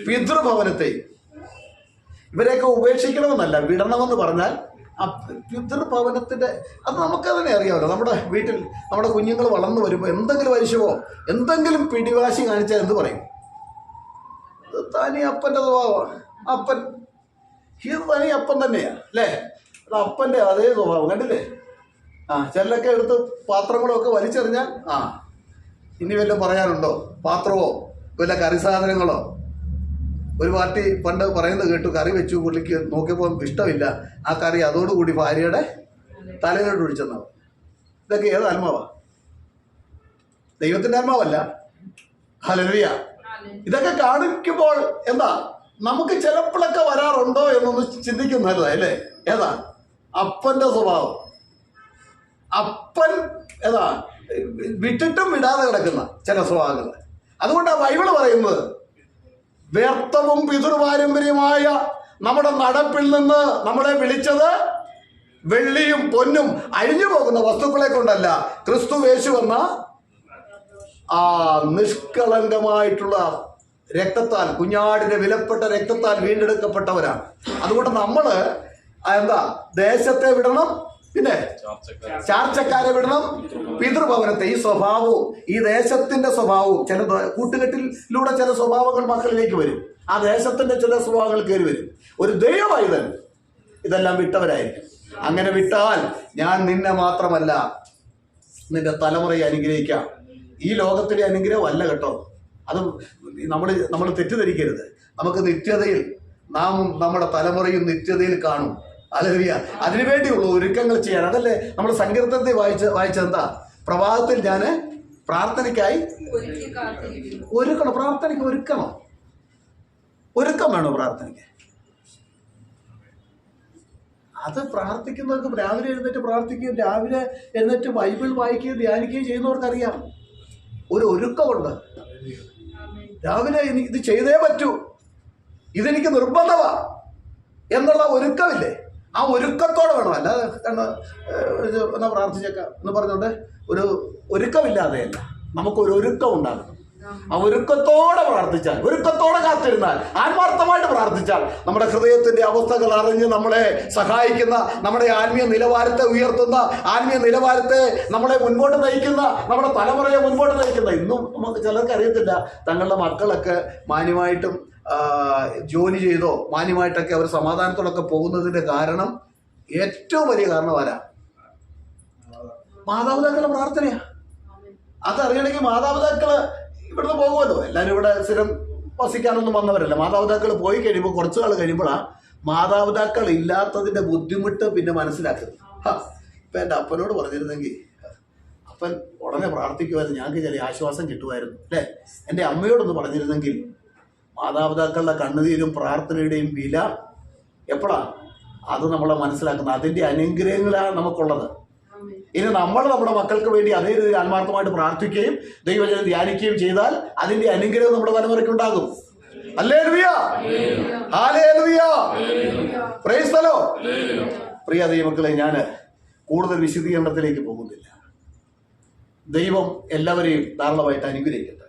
Speaker 2: പിതൃഭവനത്തെ ഇവരെയൊക്കെ ഉപേക്ഷിക്കണമെന്നല്ല, വിടണമെന്ന് പറഞ്ഞാൽ ആ പിതൃഭവനത്തിന്റെ അത് നമുക്കതിനെ അറിയാമല്ലോ. നമ്മുടെ വീട്ടിൽ നമ്മുടെ കുഞ്ഞുങ്ങൾ വളർന്നു വരുമ്പോൾ എന്തെങ്കിലും വരിശവോ എന്തെങ്കിലും പിടിവാശി കാണിച്ചാൽ എന്ത് പറയും? തനി അപ്പൻ്റെ സ്വഭാവമാണ്. അപ്പൻ ഇത് തനി അപ്പൻ തന്നെയാണ് അല്ലേ? അത് അപ്പൻ്റെ അതേ സ്വഭാവം കണ്ടില്ലേ? ചിലരൊക്കെ എടുത്ത് പാത്രങ്ങളൊക്കെ വലിച്ചെറിഞ്ഞാൽ ഇനി വല്ലതും പറയാനുണ്ടോ? പാത്രമോ വല്ല കറി സാധനങ്ങളോ? ഒരു പാർട്ടി പണ്ട് പറയുന്നത് കേട്ടു, കറി വെച്ചു, പുള്ളിക്ക് നോക്കിയപ്പോൾ ഇഷ്ടമില്ല, ആ കറി അതോടുകൂടി ഭാര്യയുടെ തലയിലോട്ട് ഒഴിച്ചെന്നാവും. ഇതൊക്കെ ഏത് ആത്മാവാ? ദൈവത്തിന്റെ ആത്മാവല്ല. ഹല്ലേലൂയ. ഇതൊക്കെ കാണിക്കുമ്പോൾ എന്താ നമുക്ക് ചിലപ്പോഴൊക്കെ വരാറുണ്ടോ എന്നൊന്ന് ചിന്തിക്കുന്നതല്ലേ അല്ലേ? ഏതാ അപ്പന്റെ സ്വഭാവം? അപ്പൻ ഏതാ വിട്ടിട്ടും വിടാതെ കിടക്കുന്ന ചില സ്വഭാവങ്ങൾ. അതുകൊണ്ടാണ് ബൈബിള് പറയുന്നത് വ്യർത്ഥവും പിതൃപാരമ്പര്യമായ നമ്മുടെ നടപ്പിൽ നിന്ന് നമ്മളെ വിളിച്ചത് വെള്ളിയും പൊന്നും അഴിഞ്ഞു പോകുന്ന വസ്തുക്കളെ കൊണ്ടല്ല, ക്രിസ്തു യേശു എന്ന ആ നിഷ്കളങ്കമായിട്ടുള്ള രക്തത്താൽ, കുഞ്ഞാടിന്റെ വിലപ്പെട്ട രക്തത്താൽ വീണ്ടെടുക്കപ്പെട്ടവരാണ്. അതുകൊണ്ട് നമ്മള് എന്താ ദേശത്തെ വിടണം, പിന്നെ ചാർച്ചക്കാരെ വിടണം, പിതൃഭവനത്തെ. ഈ സ്വഭാവവും ഈ ദേശത്തിന്റെ സ്വഭാവവും ചില കൂട്ടുകെട്ടിലൂടെ ചില സ്വഭാവങ്ങൾ മക്കളിലേക്ക് വരും. ആ ദേശത്തിന്റെ ചില സ്വഭാവങ്ങൾ കയറി വരും. ഒരു ദൈവവൈതൻ ഇതെല്ലാം വിട്ടവരായിരിക്കും. അങ്ങനെ വിട്ടാൽ ഞാൻ നിന്നെ മാത്രമല്ല നിന്റെ തലമുറയെ അനുഗ്രഹിക്കാം. ഈ ലോകത്തിലെ അനുഗ്രഹം അല്ല കേട്ടോ. അത് നമ്മൾ തെറ്റിദ്ധരിക്കരുത്. നമുക്ക് നിത്യതയിൽ നാമും നമ്മുടെ തലമുറയും നിത്യതയിൽ കാണും. ഹല്ലേലൂയ. അതിനുവേണ്ടിയുള്ള ഒരുക്കങ്ങൾ ചെയ്യാൻ. അതല്ലേ നമ്മൾ സങ്കീർത്തനത്തിൽ വായിച്ചെന്താ? പ്രഭാതത്തിൽ ഞാൻ പ്രാർത്ഥനയ്ക്കായി ഒരുക്കണം. പ്രാർത്ഥനയ്ക്ക് ഒരുക്കണം. ഒരുക്കം വേണോ പ്രാർത്ഥനയ്ക്ക്? അത് പ്രാർത്ഥിക്കുന്നവർക്ക് രാവിലെ എഴുന്നേറ്റ് പ്രാർത്ഥിക്കുകയും രാവിലെ എഴുന്നേറ്റ് ബൈബിൾ വായിക്കുകയും ധ്യാനിക്കുകയും ചെയ്യുന്നവർക്കറിയാം ഒരു ഒരുക്കമുണ്ട്. രാവിലെ ഇത് ചെയ്തേ പറ്റൂ, ഇതെനിക്ക് നിർബന്ധമാ എന്നുള്ള ഒരുക്കമില്ലേ? ആ ഒരുക്കത്തോടെ വേണം. അല്ലാതെ എന്നാ പ്രാർത്ഥിച്ചേക്കാം എന്ന് പറഞ്ഞുകൊണ്ട് ഒരു ഒരുക്കമില്ലാതെയല്ല. നമുക്കൊരു ഒരുക്കം ഉണ്ടാകണം. ആ ഒരുക്കത്തോടെ പ്രാർത്ഥിച്ചാൽ, ഒരുക്കത്തോടെ കാത്തിരുന്നാൽ, ആത്മാർത്ഥമായിട്ട് പ്രാർത്ഥിച്ചാൽ നമ്മുടെ ഹൃദയത്തിന്റെ അവസ്ഥകൾ അറിഞ്ഞ് നമ്മളെ സഹായിക്കുന്ന, നമ്മുടെ ആത്മീയ നിലവാരത്തെ ഉയർത്തുന്ന, ആത്മീയ നിലവാരത്തെ നമ്മളെ മുൻപോട്ട് നയിക്കുന്ന, നമ്മുടെ തലമുറയെ മുൻപോട്ട് നയിക്കുന്ന. ഇന്നും നമുക്ക് ചിലർക്ക് അറിയത്തില്ല തങ്ങളുടെ മക്കളൊക്കെ മാന്യമായിട്ടും ജോലി ചെയ്തോ മാന്യമായിട്ടൊക്കെ അവർ സമാധാനത്തോടൊക്കെ പോകുന്നതിന്റെ കാരണം, ഏറ്റവും വലിയ കാരണം ആരാ? മാതാപിതാക്കളുടെ പ്രാർത്ഥനയാ. അതറിയണമെങ്കിൽ മാതാപിതാക്കള് ഇവിടുന്ന് പോകുമല്ലോ. എല്ലാവരും ഇവിടെ സ്ഥിരം വസിക്കാനൊന്നും വന്നവരല്ല. മാതാപിതാക്കൾ പോയി കഴിയുമ്പോൾ കുറച്ചു നാൾ കഴിയുമ്പോഴാണ് മാതാപിതാക്കൾ ഇല്ലാത്തതിന്റെ ബുദ്ധിമുട്ട് പിന്നെ മനസ്സിലാക്കുന്നത്. ഇപ്പം എൻ്റെ അപ്പനോട് പറഞ്ഞിരുന്നെങ്കിൽ അപ്പൻ ഉടനെ പ്രാർത്ഥിക്കുമായിരുന്നു, ഞങ്ങൾക്ക് ചെറിയ ആശ്വാസം കിട്ടുമായിരുന്നു അല്ലേ. എൻ്റെ അമ്മയോടൊന്ന് പറഞ്ഞിരുന്നെങ്കിൽ മാതാപിതാക്കളുടെ കണ്ണുനീരും പ്രാർത്ഥനയുടെയും വില എപ്പോഴാണ് അത് നമ്മളെ മനസ്സിലാക്കുന്നത്. അതിൻ്റെ അനുഗ്രഹങ്ങളാണ് നമുക്കുള്ളത്. ഇനി നമ്മൾ നമ്മുടെ മക്കൾക്ക് വേണ്ടി അതേ രീതിയിൽ ആത്മാർത്ഥമായിട്ട് പ്രാർത്ഥിക്കുകയും ദൈവജനം ധ്യാനിക്കുകയും ചെയ്താൽ അതിന്റെ അനുഗ്രഹം നമ്മുടെ തലമുറയ്ക്ക് ഉണ്ടാകും. Hallelujah, hallelujah, praise the lord. പ്രിയ ദൈവമക്കളെ, ഞാൻ കൂടുതൽ വിശദീകരണത്തിലേക്ക് പോകുന്നില്ല. ദൈവം എല്ലാവരെയും ധാരാളമായിട്ട് അനുഗ്രഹിക്കട്ടെ.